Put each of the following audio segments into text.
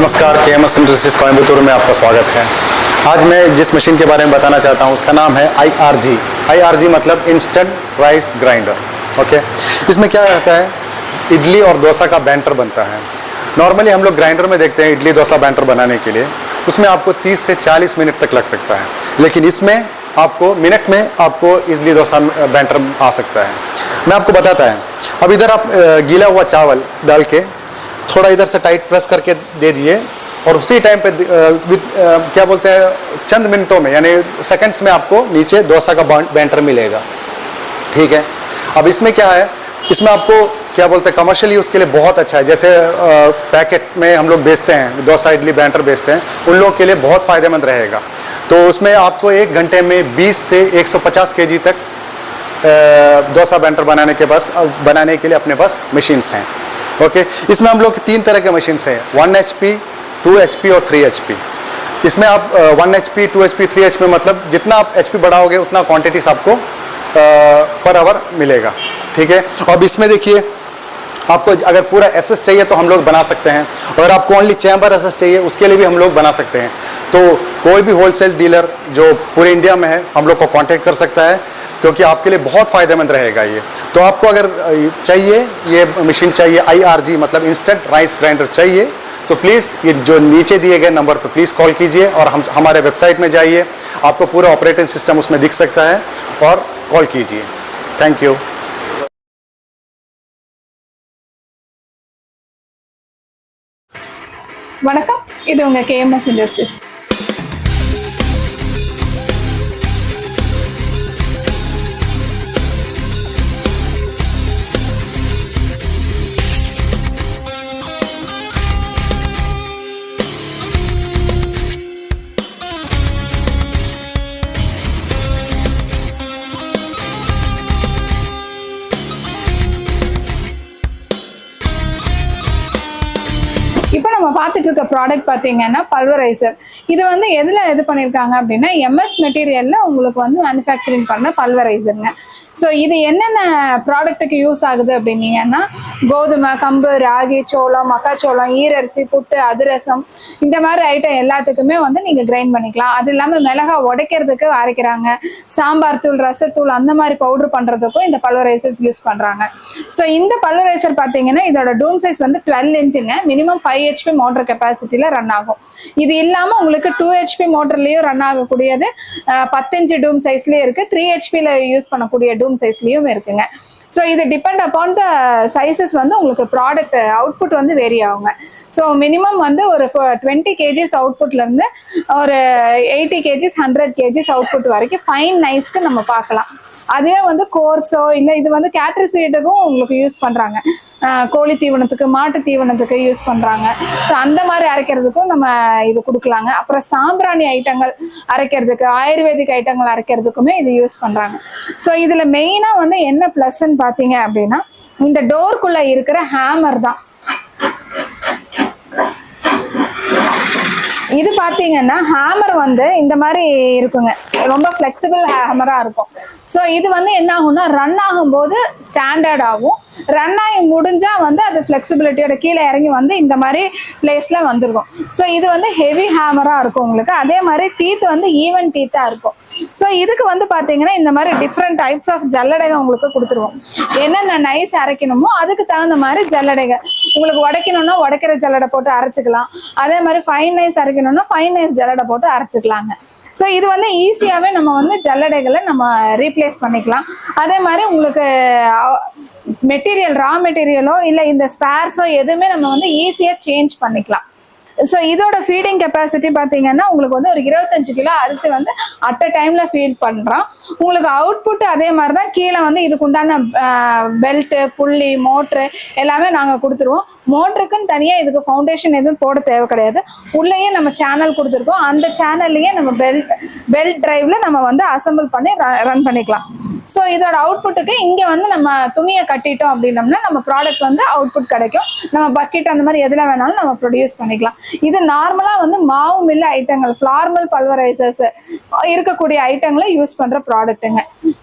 नमस्कार, KMS industries Coimbatore में आपका स्वागत है। आज मैं जिस मशीन के बारे में बताना चाहता हूँ उसका नाम है IRG। IRG मतलब इंस्टेंट राइस ग्राइंडर। ओके, इसमें क्या रहता है, इडली और डोसा का बैटर बनता है। नॉर्मली हम लोग ग्राइंडर में देखते हैं इडली डोसा बैटर बनाने के लिए, उसमें आपको 30 से 40 मिनट तक लग सकता है, लेकिन इसमें आपको मिनट में आपको इडली डोसा बैटर आ सकता है। मैं आपको बताता है। अब इधर आप गीला हुआ चावल डाल के थोड़ा इधर से टाइट प्रेस करके दे दिए और उसी टाइम पे क्या बोलते हैं, चंद मिनटों में यानी सेकंड्स में आपको नीचे डोसा का बैटर मिलेगा। ठीक है, अब इसमें क्या है, इसमें आपको क्या बोलते हैं, कमर्शियल यूज़ के लिए बहुत अच्छा है। जैसे पैकेट में हम लोग बेचते हैं, डोसा इडली बैटर बेचते हैं, उन लोग के लिए बहुत फ़ायदेमंद रहेगा। तो उसमें आपको 1 घंटे में 20 से 150 kg तक डोसा बैटर बनाने के लिए अपने पास मशीन्स हैं। ओके, इसमें हम लोग 3 तरह के मशीन्स हैं, 1 HP, 2 HP और 3 HP। इसमें आप 1 HP, 2 HP, 3 HP मतलब जितना आप HP बढ़ाओगे उतना क्वांटिटीज आपको पर आवर मिलेगा। ठीक है, अब इसमें देखिए, आपको अगर पूरा SS चाहिए तो हम लोग बना सकते हैं, अगर आपको ओनली चैम्बर SS चाहिए उसके लिए भी हम लोग बना सकते हैं। तो कोई भी होलसेल डीलर जो पूरे इंडिया में है हम लोग को कॉन्टेक्ट कर सकता है, क्योंकि आपके लिए बहुत फ़ायदेमंद रहेगा ये। तो आपको अगर चाहिए, ये मशीन चाहिए IRG मतलब इंस्टेंट राइस ग्राइंडर चाहिए, तो प्लीज़ ये जो नीचे दिए गए नंबर पर प्लीज़ कॉल कीजिए और हमारे वेबसाइट में जाइए, आपको पूरा ऑपरेटिंग सिस्टम उसमें दिख सकता है, और कॉल कीजिए। Thank you. வணக்கம், இது உங்க KMS இண்டஸ்ட்ரீஸ். இப்போ நம்ம பார்த்துட்டு இருக்க ப்ராடக்ட் பார்த்தீங்கன்னா பல்வரைசர். இது வந்து எது பண்ணியிருக்காங்க அப்படின்னா MS மெட்டீரியலில் உங்களுக்கு வந்து மேனுஃபேக்சரிங் பண்ண பல்வரைசருங்க. ஸோ இது என்னென்ன ப்ராடக்ட்டுக்கு யூஸ் ஆகுது அப்படின்னீங்கன்னா, கோதுமை, கம்பு, ராகி, சோளம், மக்காச்சோளம், ஈரரிசி, புட்டு, அதிரசம், இந்த மாதிரி ஐட்டம் எல்லாத்துக்குமே வந்து நீங்கள் கிரைண்ட் பண்ணிக்கலாம். அது இல்லாமல் மிளகா உடைக்கிறதுக்கு அரைக்கிறாங்க, சாம்பார் தூள், ரசத்தூள் அந்த மாதிரி பவுடர் பண்ணுறதுக்கும் இந்த பல்வரைசர்ஸ் யூஸ் பண்ணுறாங்க. ஸோ இந்த பல்வரைசர் பார்த்தீங்கன்னா இதோட டூம் சைஸ் வந்து 12 இன்ச்சுங்க, மினிமம் 5 HP மோட்டர் கெப்பாசிட்டியில ரன் ஆகும். இது இல்லாம உங்களுக்கு 2 HP மோட்டர்லயும் ரன் ஆகக்கூடியது 10 இன்ச் டூம் சைஸ்லயே இருக்கு, 3 HPல யூஸ் பண்ணக்கூடிய டூம் சைஸ்லயும் இருக்குங்க. ஸோ இது டிபெண்ட் அப்பான் த சைசஸ் வந்து உங்களுக்கு ப்ராடக்ட் அவுட்புட் வந்து வேரி ஆகுங்க. ஸோ மினிமம் வந்து ஒரு 20 kgs அவுட்புட்ல இருந்து ஒரு 80 kgs 100 kgs அவுட்புட் வரைக்கும் ஃபைன் நைஸ்க்கு நம்ம பார்க்கலாம். அதுவே வந்து கோர்ஸோ இல்லை இது வந்து கேட்டல் ஃபீடுக்கும் உங்களுக்கு யூஸ் பண்றாங்க, கோழி தீவனத்துக்கு, மாட்டு தீவனத்துக்கு யூஸ் பண்றாங்க. ஸோ அந்த மாதிரி அரைக்கிறதுக்கும் நம்ம இது கொடுக்கலாங்க. அப்புறம் சாம்பிராணி ஐட்டங்கள் அரைக்கிறதுக்கு, ஆயுர்வேதிக் ஐட்டங்கள் அரைக்கிறதுக்குமே இது யூஸ் பண்றாங்க. ஸோ இதுல மெயினா வந்து என்ன பிளஸ்ன்னு பாத்தீங்க அப்படின்னா, இந்த டோர்க்குள்ள இருக்கிற ஹேமர் தான். இது பாத்தீங்கன்னா ஹேமர் வந்து இந்த மாதிரி இருக்குங்க, ரொம்ப ஃபிளெக்சிபிள் ஹேமரா இருக்கும். ஸோ இது வந்து என்ன ஆகும்னா, ரன் ஆகும்போது ஸ்டாண்டர்ட் ஆகும், ரன் ஆகி முடிஞ்சா வந்து அது ஃபிளெக்சிபிலிட்டியோட கீழே இறங்கி வந்து இந்த மாதிரி பிளேஸ்ல வந்துருக்கும். ஸோ இது வந்து ஹெவி ஹேமரா இருக்கும் உங்களுக்கு. அதே மாதிரி டீத் வந்து ஈவன் டீத்தா இருக்கும். ஸோ இதுக்கு வந்து பாத்தீங்கன்னா இந்த மாதிரி டிஃப்ரெண்ட் டைப்ஸ் ஆஃப் ஜல்லடைகள் உங்களுக்கு கொடுத்துருவோம். என்னென்ன நைஸ் அரைக்கணுமோ அதுக்கு தகுந்த மாதிரி ஜல்லடைகள் உங்களுக்கு உடைக்கணும்னா உடைக்கிற ஜல்லடை போட்டு அரைச்சிக்கலாம். அதே மாதிரி ஃபைன் நைஸ் அரைக்கணும்னா ஃபைன் நைஸ் ஜல்லடை போட்டு அரைச்சிக்கலாங்க. ஸோ இது வந்து ஈஸியாகவே நம்ம வந்து ஜல்லடைகளை நம்ம ரீப்ளேஸ் பண்ணிக்கலாம். அதே மாதிரி உங்களுக்கு மெட்டீரியல், ரா மெட்டீரியலோ இல்லை இந்த ஸ்பேர்ஸோ எதுவுமே நம்ம வந்து ஈஸியாக சேஞ்ச் பண்ணிக்கலாம். ஸோ இதோட ஃபீடிங் கெப்பாசிட்டி பார்த்தீங்கன்னா உங்களுக்கு வந்து ஒரு 25 கிலோ அரிசி வந்து அட் அ டைம்ல ஃபீட் பண்ணுறோம். உங்களுக்கு அவுட்புட் அதே மாதிரி தான். கீழே வந்து இதுக்கு உண்டான பெல்ட்டு, புள்ளி, மோட்ரு எல்லாமே நாங்கள் கொடுத்துருவோம். மோட்டருக்குன்னு தனியாக இதுக்கு ஃபவுண்டேஷன் எதுவும் போட தேவை கிடையாது. உள்ளேயே நம்ம சேனல் கொடுத்துருக்கோம், அந்த சேனல்லையே நம்ம பெல்ட் டிரைவ்ல நம்ம வந்து அசம்பிள் பண்ணி ரன் பண்ணிக்கலாம். ஸோ இதோட அவுட்புட்டுக்கு இங்கே வந்து நம்ம துணியை கட்டிட்டோம் அப்படின்னம்னா நம்ம ப்ராடக்ட் வந்து அவுட்புட் கிடைக்கும். நம்ம பக்கெட் அந்த மாதிரி எதில் வேணாலும் நம்ம ப்ரொடியூஸ் பண்ணிக்கலாம். இது நார்மலாக வந்து மாவு மில்லு ஐட்டங்கள், ஃப்ளார் மில் பல்வரைசர்ஸ் இருக்கக்கூடிய ஐட்டங்களை யூஸ் பண்ணுற ப்ராடக்ட்டுங்க.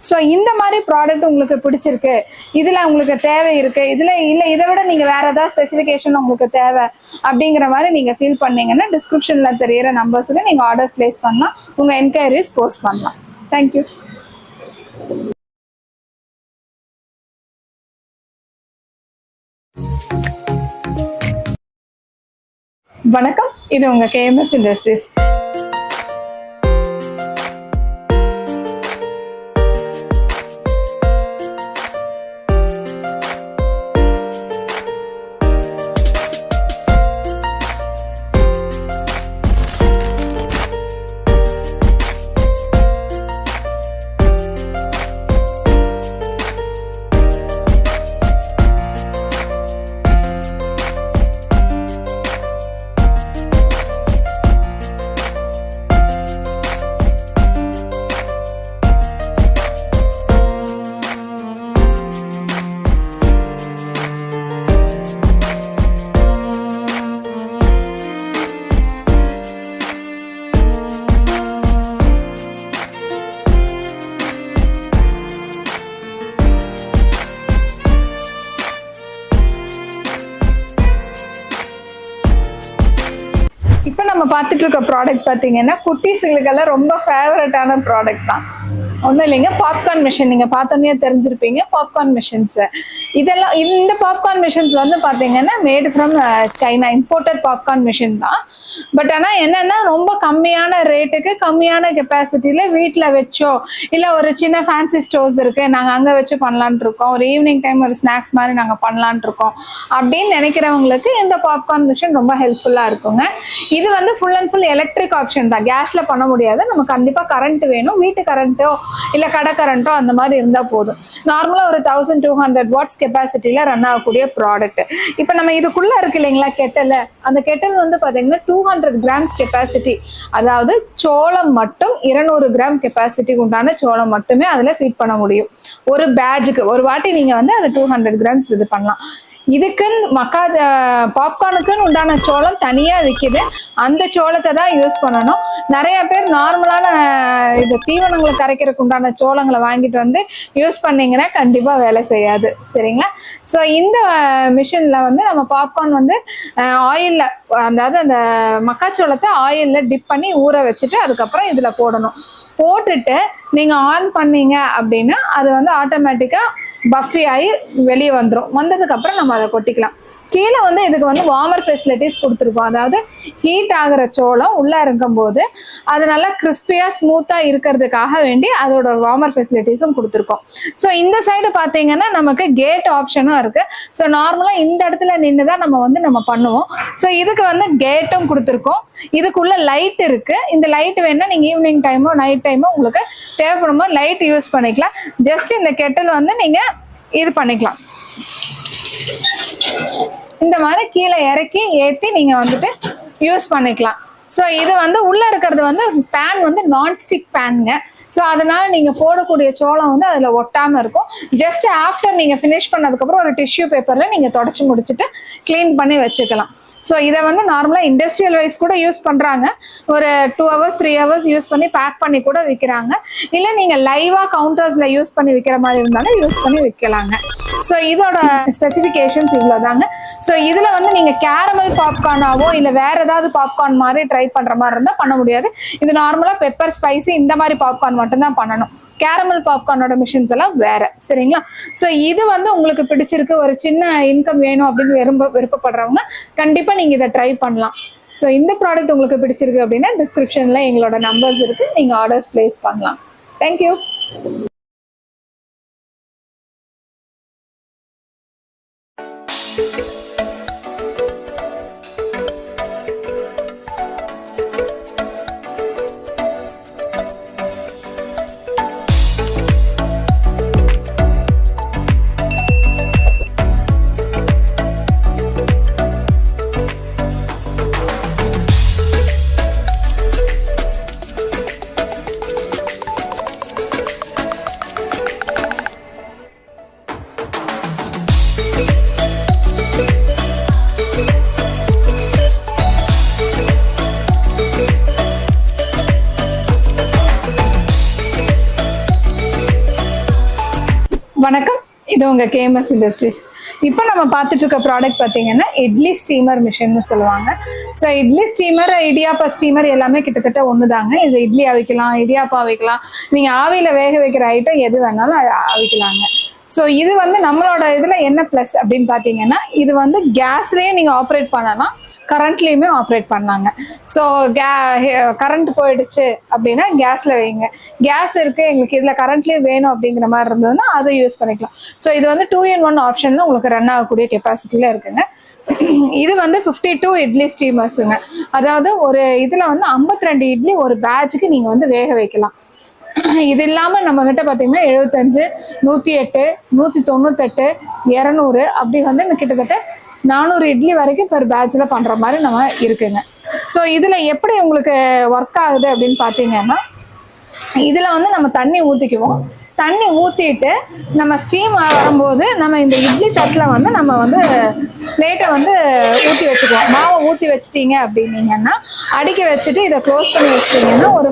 ஸோ இந்த மாதிரி ப்ராடக்ட் உங்களுக்கு பிடிச்சிருக்கு, இதில் உங்களுக்கு தேவை இருக்குது, இதில் இல்லை இதை விட நீங்கள் வேறு ஏதாவது ஸ்பெசிஃபிகேஷன் உங்களுக்கு தேவை அப்படிங்கிற மாதிரி நீங்கள் ஃபீல் பண்ணீங்கன்னா டிஸ்கிரிப்ஷனில் தெரியிற நம்பர்ஸுக்கு நீங்கள் ஆர்டர்ஸ் பிளேஸ் பண்ணலாம், உங்கள் என்கொயரிஸ் போஸ்ட் பண்ணலாம். தேங்க்யூ. வணக்கம், இது உங்கள் கேஎம்எஸ் இண்டஸ்ட்ரீஸ். இப்போ நம்ம பார்த்துட்டு இருக்க ப்ராடக்ட் பார்த்தீங்கன்னா குட்டீஸுகளுக்கெல்லாம் ரொம்ப ஃபேவரட்டான ப்ராடக்ட் தான். ஒன்றும் இல்லைங்க, பாப்கார்ன் மிஷின். நீங்கள் பார்த்தோன்னே தெரிஞ்சிருப்பீங்க பாப்கார்ன் மிஷின்ஸ். இதெல்லாம் இந்த பாப்கார்ன் மிஷின்ஸ் வந்து பார்த்தீங்கன்னா made from China, imported popcorn machine தான். பட் ஆனால் என்னென்னா ரொம்ப கம்மியான ரேட்டுக்கு கம்மியான கெப்பாசிட்டியில் வீட்டில் வச்சோ இல்லை ஒரு சின்ன ஃபேன்சி ஸ்டோர்ஸ் இருக்குது, நாங்கள் அங்கே வச்சு பண்ணலான்ட்டு இருக்கோம், ஒரு ஈவினிங் டைம் ஒரு ஸ்நாக்ஸ் மாதிரி நாங்கள் பண்ணலான்ட்டு இருக்கோம் அப்படின்னு நினைக்கிறவங்களுக்கு இந்த பாப்கார்ன் மிஷின் ரொம்ப ஹெல்ப்ஃபுல்லாக இருக்குங்க. இது வந்து full and full electric option தான், கேஸில் பண்ண முடியாது. நம்ம கண்டிப்பாக கரண்ட் வேணும், வீட்டு கரண்ட்டோ இல்லை கடை கரண்ட்டோ அந்த மாதிரி இருந்தால் போதும். நார்மலாக ஒரு 1200 வாட்ஸ் கெப்பாசிட்டியில் ரன் ஆகக்கூடிய ப்ராடக்ட். இப்போ நம்ம இதுக்குள்ளே இருக்கு இல்லைங்களா கெட்டல், அந்த கெட்டல் வந்து பார்த்தீங்கன்னா 200 கிராம்ஸ் கெப்பாசிட்டி, அதாவது சோளம் மட்டும் 200 கிராம் கெப்பாசிட்டி உண்டான சோளம் மட்டுமே அதில் ஃபீட் பண்ண முடியும். ஒரு பேட்சுக்கு ஒரு வாட்டி நீங்கள் வந்து அதை 200 கிராம்ஸ் இது பண்ணலாம். இதுக்குன்னு பாப்கார்னுக்குன்னு உண்டான சோளம் தனியாக விற்கிது, அந்த சோளத்தை தான் யூஸ் பண்ணணும். நிறைய பேர் நார்மலான இது தீவனங்களை கரைக்கிறதுக்கு உண்டான சோளங்களை வாங்கிட்டு வந்து யூஸ் பண்ணிங்கன்னா கண்டிப்பாக வேலை செய்யாது, சரிங்களா? ஸோ இந்த மிஷினில் வந்து நம்ம பாப்கார்ன் வந்து ஆயிலில், அதாவது அந்த மக்காச்சோளத்தை ஆயிலில் டிப் பண்ணி ஊற வச்சுட்டு அதுக்கப்புறம் இதில் போடணும். போட்டுட்டு நீங்கள் ஆன் பண்ணீங்க அப்படின்னா அது வந்து ஆட்டோமேட்டிக்காக பஃபி ஆகி வெளியே வந்துடும். வந்ததுக்கப்புறம் நம்ம அதை கொட்டிக்கலாம். கீழே வந்து இதுக்கு வந்து வார்மர் ஃபெசிலிட்டிஸ் கொடுத்துருக்கோம். அதாவது ஹீட் ஆகிற சோளம் உள்ளே இருக்கும்போது அது நல்லா கிறிஸ்பியாக ஸ்மூத்தாக இருக்கிறதுக்காக வேண்டி அதோட வார்மர் ஃபெசிலிட்டிஸும் கொடுத்துருக்கோம். ஸோ இந்த சைடு பார்த்தீங்கன்னா நமக்கு கேட் ஆப்ஷனும் இருக்குது. ஸோ நார்மலாக இந்த இடத்துல நின்று தான் நம்ம பண்ணுவோம். ஸோ இதுக்கு வந்து கேட்டும் கொடுத்துருக்கோம். இதுக்குள்ள லைட் இருக்குது. இந்த லைட் வேணால் நீங்கள் ஈவினிங் டைமோ நைட் டைமோ உங்களுக்கு தேவைப்படுமோ லைட் யூஸ் பண்ணிக்கலாம். ஜஸ்ட் இந்த கெட்டில் வந்து நீங்கள் இது பண்ணிக்கலாம், இந்த மாதிரி கீழே இறக்கி ஏற்றி நீங்கள் வந்துட்டு யூஸ் பண்ணிக்கலாம். ஸோ இது வந்து உள்ளே இருக்கிறது வந்து பேன் வந்து நான்ஸ்டிக் பேனுங்க. ஸோ அதனால நீங்கள் போடக்கூடிய சோளம் வந்து அதில் ஒட்டாமல் இருக்கும். ஜஸ்ட் ஆஃப்டர் நீங்கள் ஃபினிஷ் பண்ணதுக்கப்புறம் ஒரு டிஷ்யூ பேப்பரில் நீங்கள் தொடச்சி முடிச்சுட்டு க்ளீன் பண்ணி வச்சுக்கலாம். ஸோ இதை வந்து நார்மலாக இண்டஸ்ட்ரியல் வைஸ் கூட யூஸ் பண்ணுறாங்க. ஒரு 2 hours 3 hours யூஸ் பண்ணி பேக் பண்ணி கூட விற்கிறாங்க. இல்லை நீங்கள் லைவாக கவுண்டர்ஸில் யூஸ் பண்ணி விற்கிற மாதிரி இருந்தாலும் யூஸ் பண்ணி விற்கலாங்க. ஸோ இதோட ஸ்பெசிஃபிகேஷன்ஸ் இவ்வளோ தாங்க. ஸோ இதில் வந்து நீங்கள் கேரமல் பாப்கார்னாவோ இல்லை வேறு ஏதாவது பாப்கார்ன் மாதிரி ட்ரை பண்ணுற மாதிரி இருந்தால் பண்ண முடியாது. இது நார்மலாக பெப்பர் ஸ்பைசி இந்த மாதிரி பாப்கார்ன் மட்டும்தான் பண்ணணும். கேரமல் பாப்கார்னோட மிஷின்ஸ் எல்லாம் வேற, சரிங்களா? ஸோ இது வந்து உங்களுக்கு பிடிச்சிருக்கு, ஒரு சின்ன இன்கம் வேணும் அப்படின்னு விருப்பப்படுறவங்க கண்டிப்பாக நீங்கள் இதை ட்ரை பண்ணலாம். ஸோ இந்த ப்ராடக்ட் உங்களுக்கு பிடிச்சிருக்கு அப்படின்னா டிஸ்கிரிப்ஷனில் எங்களோட நம்பர்ஸ் இருக்குது, நீங்கள் ஆர்டர்ஸ் பிளேஸ் பண்ணலாம். தேங்க்யூ. வணக்கம், இது உங்க கேஎம்எஸ் இண்டஸ்ட்ரீஸ். இப்போ நம்ம பார்த்துட்டு இருக்க ப்ராடக்ட் பார்த்தீங்கன்னா இட்லி ஸ்டீமர் மிஷின்னு சொல்லுவாங்க. So idli steamer, Idiyappa steamer எல்லாமே கிட்டத்தட்ட ஒன்று தாங்க. இது இட்லி அவிக்கலாம், இடியாப்பா அவிக்கலாம், நீங்கள் ஆவியில் வேக வைக்கிற ஐட்டம் எது வேணாலும் அவிக்கலாங்க. ஸோ இது வந்து நம்மளோட இதில் என்ன ப்ளஸ் அப்படின்னு பார்த்தீங்கன்னா, இது வந்து கேஸ்லேயே நீங்கள் ஆப்ரேட் பண்ணலாம், கரண்ட்லேயுமே ஆப்ரேட் பண்ணலாங்க. ஸோ கரண்ட் போயிடுச்சு அப்படின்னா கேஸில் வைங்க, கேஸ் இருக்குது எங்களுக்கு இதில் கரண்ட்லேயே வேணும் அப்படிங்கிற மாதிரி இருந்ததுன்னா அதை யூஸ் பண்ணிக்கலாம். ஸோ இது வந்து 2-in-1 ஆப்ஷனில் உங்களுக்கு ரன் ஆகக்கூடிய கெப்பாசிட்டியில் இருக்குங்க. இது வந்து 52 இட்லி ஸ்டீமர்ஸுங்க. அதாவது ஒரு இதில் வந்து 52 இட்லி ஒரு பேட்சுக்கு நீங்கள் வந்து வேக வைக்கலாம். இது இல்லாமல் நம்ம கிட்ட பார்த்தீங்கன்னா 75, 108, 198, 200 அப்படி வந்து கிட்டத்தட்ட 400 இட்லி வரைக்கும் பெர் பேட்சில் பண்ணுற மாதிரி நம்ம இருக்குங்க. ஸோ இதில் எப்படி உங்களுக்கு ஒர்க் ஆகுது அப்படின்னு பார்த்தீங்கன்னா, இதில் வந்து நம்ம தண்ணி ஊற்றிக்குவோம். தண்ணி ஊற்றிட்டு நம்ம ஸ்டீம் வரும்போது நம்ம இந்த இட்லி தட்டில் வந்து நம்ம வந்து பிளேட்டை வந்து ஊற்றி வச்சுக்குவோம். மாவை ஊற்றி வச்சிட்டிங்க அப்படின்னீங்கன்னா அடிக்க வச்சுட்டு இதை க்ளோஸ் பண்ணி வச்சிட்டிங்கன்னா ஒரு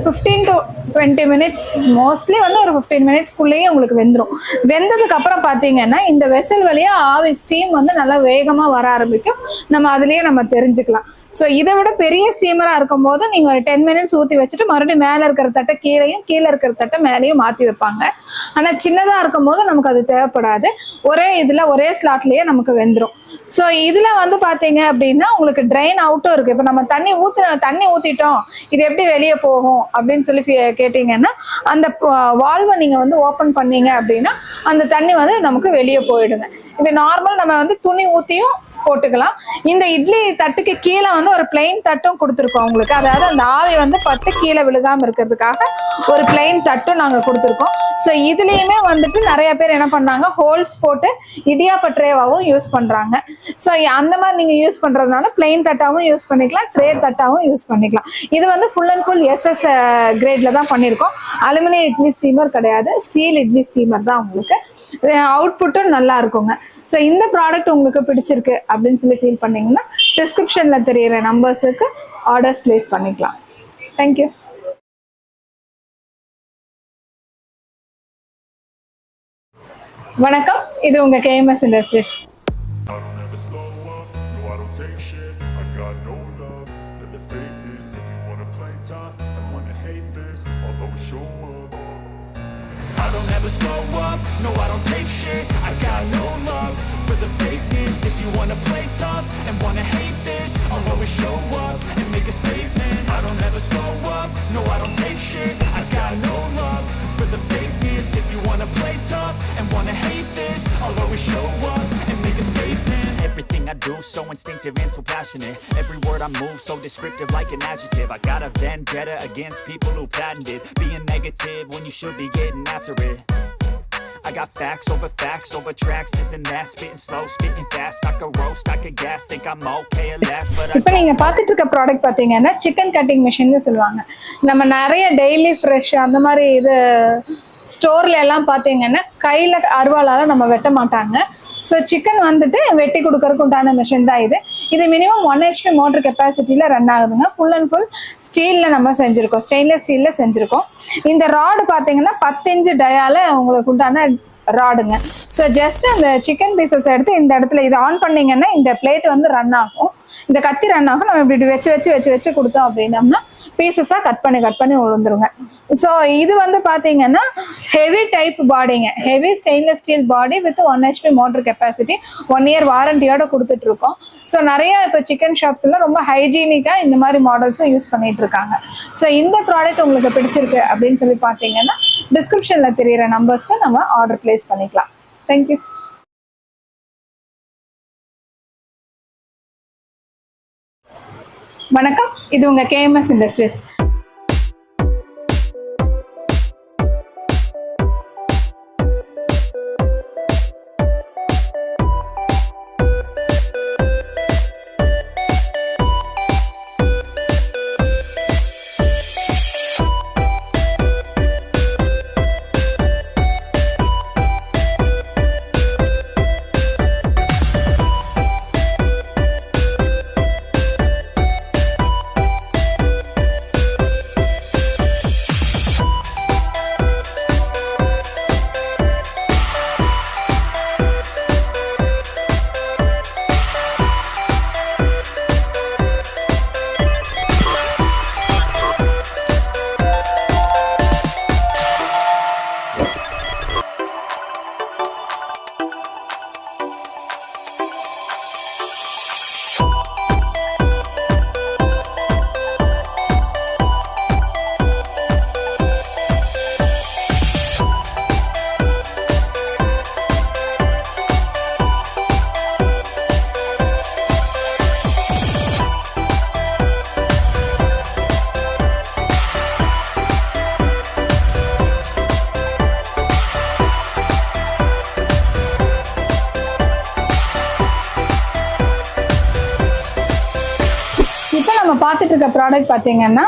15 to 20 மினிட்ஸ், மோஸ்ட்லி வந்து ஒரு 15 மினிட்ஸ்க்குள்ளேயே உங்களுக்கு வெந்துடும். வெந்ததுக்கு அப்புறம் பார்த்தீங்கன்னா இந்த வெசல் வழியாக ஆவி ஸ்டீம் வந்து நல்லா வேகமாக வர ஆரம்பிக்கும். நம்ம அதுலேயே நம்ம தெரிஞ்சுக்கலாம். ஸோ இதை விட பெரிய ஸ்டீமராக இருக்கும்போது நீங்கள் ஒரு 10 மினிட்ஸ் ஊற்றி வச்சுட்டு மறுபடியும் மேலே இருக்கிற தட்டை கீழேயும், கீழே இருக்கிற தட்டை மேலேயும் மாற்றி வைப்பாங்க. ஆனால் சின்னதாக இருக்கும் போது நமக்கு அது தேவைப்படாது. ஒரே இதில் ஒரே ஸ்லாட்லேயே நமக்கு வெந்துடும். ஸோ இதில் வந்து பார்த்தீங்க அப்படின்னா உங்களுக்கு ட்ரைன் அவுட்டும் இருக்குது. இப்போ நம்ம தண்ணி ஊற்றிட்டோம், இது எப்படி வெளியே போகும் அப்படின்னு சொல்லி கேட்டிங்கன்னா, அந்த வால்வை நீங்கள் வந்து ஓப்பன் பண்ணீங்க அப்படின்னா அந்த தண்ணி வந்து நமக்கு வெளியே போயிடுங்க. இது நார்மல் நம்ம வந்து துணி ஊற்றியும் போட்டுக்கலாம். இந்த இட்லி தட்டுக்கு கீழே வந்து ஒரு பிளெயின் தட்டும் கொடுத்துருக்கோம் உங்களுக்கு. அதாவது அந்த ஆவி வந்து பட்டு கீழே விழுகாமல் இருக்கிறதுக்காக ஒரு பிளெயின் தட்டும் நாங்கள் கொடுத்துருக்கோம். ஸோ இதுலேயுமே வந்துட்டு நிறைய பேர் என்ன பண்ணாங்க, ஹோல்ஸ் போட்டு இடியாப்ப ட்ரேவாகவும் யூஸ் பண்ணுறாங்க. ஸோ அந்த மாதிரி நீங்கள் யூஸ் பண்ணுறதுனால பிளெயின் தட்டாகவும் யூஸ் பண்ணிக்கலாம், ட்ரே தட்டாகவும் யூஸ் பண்ணிக்கலாம். இது வந்து ஃபுல் அண்ட் ஃபுல் SS கிரேடில் தான் பண்ணியிருக்கோம். அலுமினியம் இட்லி ஸ்டீமர் கிடையாது, ஸ்டீல் இட்லி ஸ்டீமர் தான். உங்களுக்கு அவுட்புட்டும் நல்லா இருக்குங்க. ஸோ இந்த ப்ராடக்ட் உங்களுக்கு பிடிச்சிருக்கு அப்படின்னு சொல்லி ஃபீல் பண்ணீங்கன்னா டிஸ்கிரிப்ஷனில் தெரியிற நம்பர்ஸுக்கு ஆர்டர்ஸ் பிளேஸ் பண்ணிக்கலாம். தேங்க்யூ. வணக்கம், இது உங்க KMS industries. I don't ever slow up, no I don't take shit. I got no love for the fakeness. If you wanna play tough and wanna hate this, I'll always show up and make a statement. I don't ever slow up, no I don't take shit. I got no love for the fakeness. If you wanna play tough and wanna hate this, I'll always show up and make a statement. Everything I do so instinctive and so passionate. Every word I move so descriptive like an adjective. I got a vendetta against people who patented being negative when you should be getting after it. I got facts over tracks, this and that, spitting slow, spitting fast. I could roast, I could gas, think I'm okay at last, but இப்போ நீங்க பார்த்துட்டு இருக்க product பார்த்தீங்கன்னா chicken cutting மிஷின்னு சொல்லுவாங்க. நம்ம நிறைய daily fresh அந்த மாதிரி இது ஸ்டோர்ல எல்லாம் பார்த்தீங்கன்னா கையில அருவாளால நம்ம வெட்ட மாட்டாங்க. ஸோ சிக்கன் வந்துட்டு வெட்டி கொடுக்கறதுக்கு உண்டான மிஷின் தான் இது. இது மினிமம் 1 HP மோட்டர் கெப்பாசிட்டியில் ரன் ஆகுதுங்க. ஃபுல் அண்ட் ஃபுல் ஸ்டீலில் நம்ம செஞ்சுருக்கோம், ஸ்டெயின்லெஸ் ஸ்டீலில் செஞ்சுருக்கோம். இந்த ராடு பார்த்தீங்கன்னா 10 இன்ச் டயால உங்களுக்கு உண்டான ராடுங்க. ஸோ ஜஸ்ட் அந்த சிக்கன் பீசஸ் எடுத்து இந்த இடத்துல இதை ஆன் பண்ணிங்கன்னா இந்த பிளேட் வந்து ரன் ஆகும், இந்த கத்தி ரன் ஆகும். நம்ம இப்படி வச்சு கொடுத்தோம் அப்படின்னம்னா பீசஸாக கட் பண்ணி விழுந்துருங்க. ஸோ இது வந்து பார்த்தீங்கன்னா ஹெவி டைப் பாடிங்க, heavy stainless steel body with 1 HP motor capacity, 1 year வாரண்டியோட கொடுத்துட்டு இருக்கோம். ஸோ நிறைய இப்போ சிக்கன் ஷாப்ஸ் எல்லாம் ரொம்ப ஹைஜீனிக்காக இந்த மாதிரி மாடல்ஸும் யூஸ் பண்ணிட்டு இருக்காங்க. ஸோ இந்த ப்ராடக்ட் உங்களுக்கு பிடிச்சிருக்கு அப்படின்னு சொல்லி பார்த்தீங்கன்னா டிஸ்கிரிப்ஷனில் தெரியிற நம்பர்ஸ்க்கு நம்ம ஆர்டர் பிளேஸ் பண்ணிக்கலாம். தேங்க்யூ. வணக்கம், இது உங்க கேஎம்எஸ் இண்டஸ்ட்ரீஸ். பார்த்துட்டு இருக்க ப்ராடக்ட் பார்த்தீங்கன்னா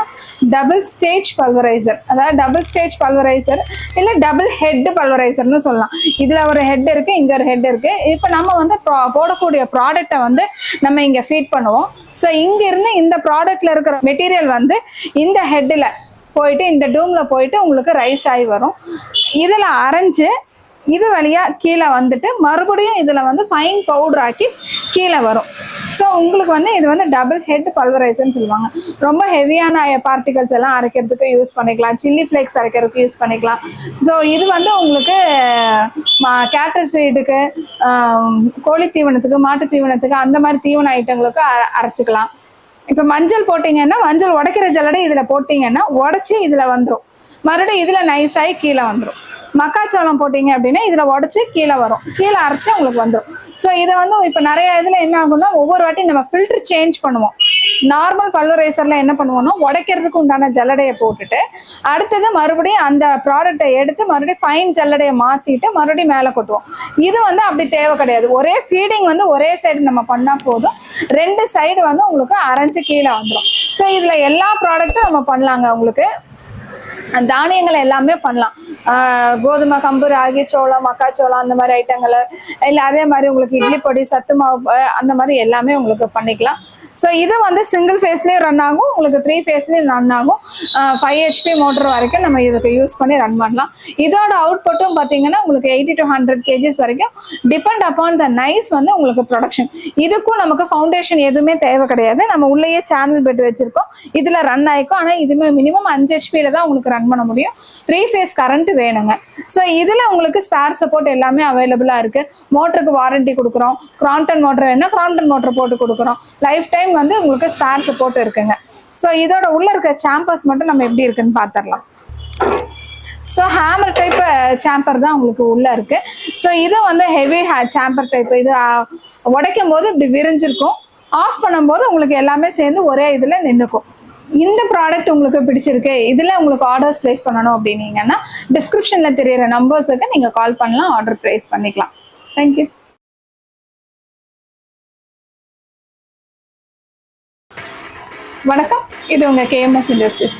டபுள் ஸ்டேஜ் பல்வரைசர். அதாவது டபுள் ஸ்டேஜ் பல்வரைசர் இல்லை டபுள் ஹெட் பல்வரைசர்னு சொல்லலாம். இதில் ஒரு ஹெட் இருக்குது, இங்கே ஒரு ஹெட் இருக்குது. இப்போ நம்ம வந்து போடக்கூடிய ப்ராடக்டை வந்து நம்ம இங்கே ஃபீட் பண்ணுவோம். ஸோ இங்கேருந்து இந்த ப்ராடக்டில் இருக்கிற மெட்டீரியல் வந்து இந்த ஹெட்டில் போயிட்டு இந்த டூமில் போயிட்டு உங்களுக்கு ரைஸ் ஆகி வரும். இதில் அரைஞ்சு இது வழியாக கீழே வந்துட்டு மறுபடியும் இதில் வந்து ஃபைன் பவுடர் ஆக்கி கீழே வரும். ஸோ உங்களுக்கு வந்து இது வந்து டபுள் ஹெட் பல்வரைசர்னு சொல்லுவாங்க. ரொம்ப ஹெவியான பார்ட்டிகல்ஸ் எல்லாம் அரைக்கிறதுக்கு யூஸ் பண்ணிக்கலாம், சில்லி ஃப்ளேக்ஸ் அரைக்கிறதுக்கு யூஸ் பண்ணிக்கலாம். ஸோ இது வந்து உங்களுக்கு கேட்டல் ஃபீடுக்கு, கோழி தீவனத்துக்கு, மாட்டு தீவனத்துக்கு, அந்த மாதிரி தீவன ஐட்டங்களுக்கு அரைச்சிக்கலாம். இப்போ மஞ்சள் போட்டிங்கன்னா மஞ்சள் உடைக்கிற ஜல்லடை இதில் போட்டிங்கன்னா உடச்சி இதில் வந்துடும், மறுபடியும் இதில் நைஸாகி கீழே வந்துடும். மக்காச்சோளம் போட்டிங்க அப்படின்னா இதில் உடச்சி கீழே வரும், கீழே அரைச்சி உங்களுக்கு வந்துடும். ஸோ இதை வந்து இப்போ நிறைய இதில் என்ன ஆகும்னா ஒவ்வொரு வாட்டி நம்ம ஃபில்டர் சேஞ்ச் பண்ணுவோம். நார்மல் பல்வரைசரில் என்ன பண்ணுவோம்னா உடைக்கிறதுக்கு உண்டான ஜல்லடையை போட்டுட்டு அடுத்தது மறுபடியும் அந்த ப்ராடக்டை எடுத்து மறுபடியும் ஃபைன் ஜல்லடையை மாற்றிட்டு மறுபடியும் மேலே கொட்டுவோம். இது வந்து அப்படி தேவை கிடையாது. ஒரே ஃபீடிங் வந்து ஒரே சைடு நம்ம பண்ணால் போதும், ரெண்டு சைடு வந்து உங்களுக்கு அரைஞ்சு கீழே வந்துடும். ஸோ இதில் எல்லா ப்ராடக்ட்டும் நம்ம பண்ணலாங்க. உங்களுக்கு தானியங்கள் எல்லாமே பண்ணலாம். கோதுமை, கம்பு, ராகி, சோளம், மக்காச்சோளம் அந்த மாதிரி ஐட்டங்கள் இல்லை, அதே மாதிரி உங்களுக்கு இட்லி பொடி, சத்து மாவு அந்த மாதிரி எல்லாமே உங்களுக்கு பண்ணிக்கலாம். ஸோ இது வந்து சிங்கிள் ஃபேஸ்லேயும் ரன் ஆகும், உங்களுக்கு 3 ஃபேஸ்லேயும் ரன் ஆகும். 5 HP மோட்டர் வரைக்கும் நம்ம இதுக்கு யூஸ் பண்ணி ரன் பண்ணலாம். இதோட அவுட்புட்டும் பார்த்தீங்கன்னா உங்களுக்கு 80 to 100 kgs வரைக்கும் டிபெண்ட் அப்பான் த நைஸ் வந்து உங்களுக்கு ப்ரொடக்ஷன். இதுக்கும் நமக்கு ஃபவுண்டேஷன் எதுவுமே தேவை கிடையாது. நம்ம உள்ளேயே சேனல் பெட் வச்சிருக்கோம், இதில் ரன் ஆகிக்கும். ஆனால் இதுமே மினிமம் 5 HPயில் தான் உங்களுக்கு ரன் பண்ண முடியும். 3 ஃபேஸ் கரண்ட் வேணுங்க. ஸோ இதில் உங்களுக்கு ஸ்பேர் சப்போர்ட் எல்லாமே அவைலபிளாக இருக்குது. மோட்டருக்கு வாரண்டி கொடுக்குறோம். கிராம்ப்டன் மோட்டர் வேணா கிராம்ப்டன் மோட்டர் போட்டு கொடுக்குறோம். லைஃப் டைம் வந்து உங்களுக்கு ஸ்பேர் சப்போர்ட் இருக்குங்க. ஸோ இதோட உள்ள இருக்க சாம்பர்ஸ் மட்டும் நம்ம எப்படி இருக்குன்னு பார்த்துடலாம். ஸோ ஹேமர் டைப் சாம்பர் தான் உங்களுக்கு உள்ள இருக்கு. ஸோ இது வந்து ஹெவி சாம்பர் டைப். இது உடைக்கும் போது இப்படி விரிஞ்சிருக்கும், ஆஃப் பண்ணும்போது உங்களுக்கு எல்லாமே சேர்ந்து ஒரே இதில் நின்றுக்கும். இந்த ப்ராடக்ட் உங்களுக்கு பிடிச்சிருக்கு, இதில் உங்களுக்கு ஆர்டர்ஸ் பிளேஸ் பண்ணணும் அப்படின்னீங்கன்னா டிஸ்கிரிப்ஷனில் தெரியிற நம்பர்ஸுக்கு நீங்கள் கால் பண்ணலாம், ஆர்டர் பிளேஸ் பண்ணிக்கலாம். தேங்க்யூ. வணக்கம், இது உங்கள் KMS இண்டஸ்ட்ரீஸ்.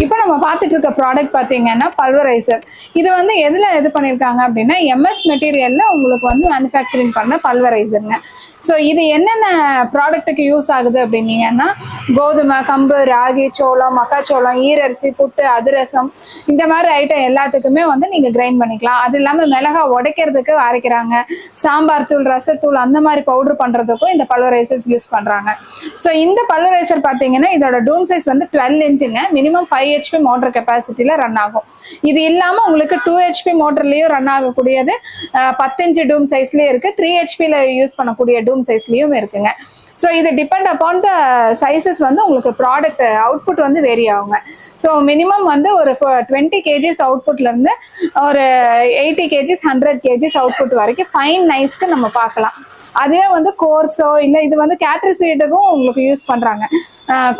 இப்போ நம்ம பார்த்துட்டு இருக்க ப்ராடக்ட் பார்த்தீங்கன்னா பல்வரைசர். இது வந்து எதில் இது பண்ணியிருக்காங்க அப்படின்னா MS மெட்டீரியலில் உங்களுக்கு வந்து மேனுஃபேக்சரிங் பண்ண பல்வரைசருங்க. ஸோ இது என்னென்ன ப்ராடக்ட்டுக்கு யூஸ் ஆகுது அப்படின்னீங்கன்னா கோதுமை, கம்பு, ராகி, சோளம், மக்காச்சோளம், ஈரரிசி, புட்டு, அதிரசம் இந்த மாதிரி ஐட்டம் எல்லாத்துக்குமே வந்து நீங்கள் கிரைண்ட் பண்ணிக்கலாம். அது இல்லாமல் மிளகா உடைக்கிறதுக்கு அரைக்கிறாங்க, சாம்பார் தூள், ரசத்தூள் அந்த மாதிரி பவுடர் பண்ணுறதுக்கும் இந்த பல்வரைசர்ஸ் யூஸ் பண்ணுறாங்க. ஸோ இந்த பல்வரைசர் பார்த்தீங்கன்னா இதோட டூம் சைஸ் வந்து 12 இன்ச்சுங்க. மினிமம் 5 HP மோட்டர் கெப்பாசிட்டியில் ரன் ஆகும். இது இல்லாமல் உங்களுக்கு 2 HP மோட்டர்லேயும் ரன் ஆகக்கூடியது 10 இன்ச்சு டூம் சைஸ்லேயும் இருக்குது, 3 HPயில் யூஸ் பண்ணக்கூடிய டூம் சைஸ்லேயும் இருக்குங்க. ஸோ இது டிபெண்ட் அப்பான் த சைஸஸ் வந்து உங்களுக்கு ப்ராடக்ட் அவுட்புட் வந்து வேரி ஆகுங்க. ஸோ மினிமம் வந்து ஒரு 20 kgs அவுட்புட்லேருந்து ஒரு 80 kgs 100 kgs அவுட்புட் வரைக்கும் ஃபைன் நைஸ்க்கு நம்ம பார்க்கலாம். அதுவே வந்து கோர்ஸோ இல்லை இது வந்து கேட்டல் ஃபீடுக்கும் உங்களுக்கு யூஸ் பண்ணுறாங்க,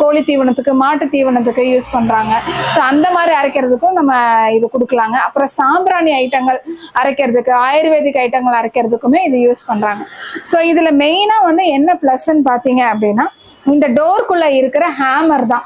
கோழி தீவனத்துக்கு, மாட்டு தீவனத்துக்கு யூஸ் பண்ணுறாங்க. ஸோ அந்த மாதிரி அரைக்கிறதுக்கும் நம்ம இது கொடுக்கலாங்க. அப்புறம் சாம்பிராணி ஐட்டங்கள் அரைக்கிறதுக்கு, ஆயுர்வேதிக் ஐட்டங்கள் அரைக்கிறதுக்குமே இது யூஸ் பண்ணுறாங்க. ஸோ இதில் மெயினாக வந்து என்ன ப்ளஸ்ன்னு பார்த்தீங்க அப்படின்னா இந்த டோர்க்குள்ளே இருக்கிற ஹேமர் தான்.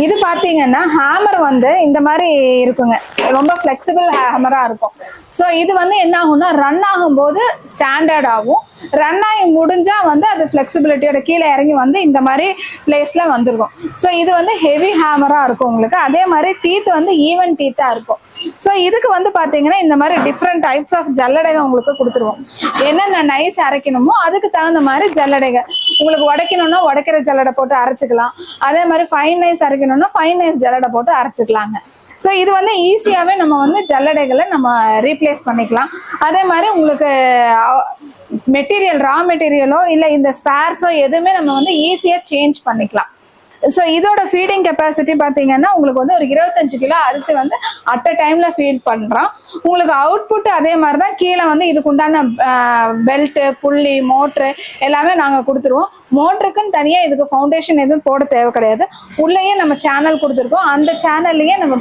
இது பார்த்தீங்கன்னா ஹேமர் வந்து இந்த மாதிரி இருக்குங்க, ரொம்ப ஃப்ளெக்சிபிள் ஹேமராக இருக்கும். ஸோ இது வந்து என்ன ஆகும்னா ரன் ஆகும்போது ஸ்டாண்டர்ட் ஆகும், ரன் ஆகி முடிஞ்சால் வந்து அது ஃப்ளெக்சிபிலிட்டியோட கீழே இறங்கி வந்து இந்த மாதிரி பிளேஸில் வந்துருக்கும். ஸோ இது வந்து ஹெவி ஹேமராக இருக்கும் உங்களுக்கு. அதே மாதிரி டீத் வந்து ஈவன் டீத்தாக இருக்கும். ஸோ இதுக்கு வந்து பார்த்தீங்கன்னா இந்த மாதிரி டிஃப்ரெண்ட் டைப்ஸ் ஆஃப் ஜல்லடைகள் உங்களுக்கு கொடுத்துருவோம். என்னென்ன நைஸ் அரைக்கணுமோ அதுக்கு தகுந்த மாதிரி ஜல்லடைகள் உங்களுக்கு உடைக்கணும்னா உடைக்கிற ஜல்லடை போட்டு அரைச்சிக்கலாம். அதே மாதிரி ஃபைன் நைஸ் அரைக்கணும்னா ஃபைன் நைஸ் ஜல்லடை போட்டு அரைச்சிக்கலாங்க. ஸோ இது வந்து ஈஸியாகவே நம்ம வந்து ஜல்லடைகளை நம்ம ரீப்ளேஸ் பண்ணிக்கலாம். அதே மாதிரி உங்களுக்கு மெட்டீரியல், ரா மெட்டீரியலோ இல்லை இந்த ஸ்பேர்ஸோ எதுவுமே நம்ம வந்து ஈஸியாக சேஞ்ச் பண்ணிக்கலாம். ஸோ இதோட ஃபீடிங் கெப்பாசிட்டி பார்த்தீங்கன்னா உங்களுக்கு வந்து ஒரு 25 கிலோ அரிசி வந்து அட் அ டைம்ல ஃபீட் பண்றோம். உங்களுக்கு அவுட்புட் அதே மாதிரி தான். கீழே வந்து இதுக்கு உண்டான பெல்ட்டு, புள்ளி, மோட்ரு எல்லாமே நாங்கள் கொடுத்துருவோம். மோட்டருக்குன்னு தனியாக இதுக்கு ஃபவுண்டேஷன் எதுவும் போட தேவை கிடையாது. உள்ளேயே நம்ம சேனல் கொடுத்துருக்கோம். அந்த சேனல்லையே நம்ம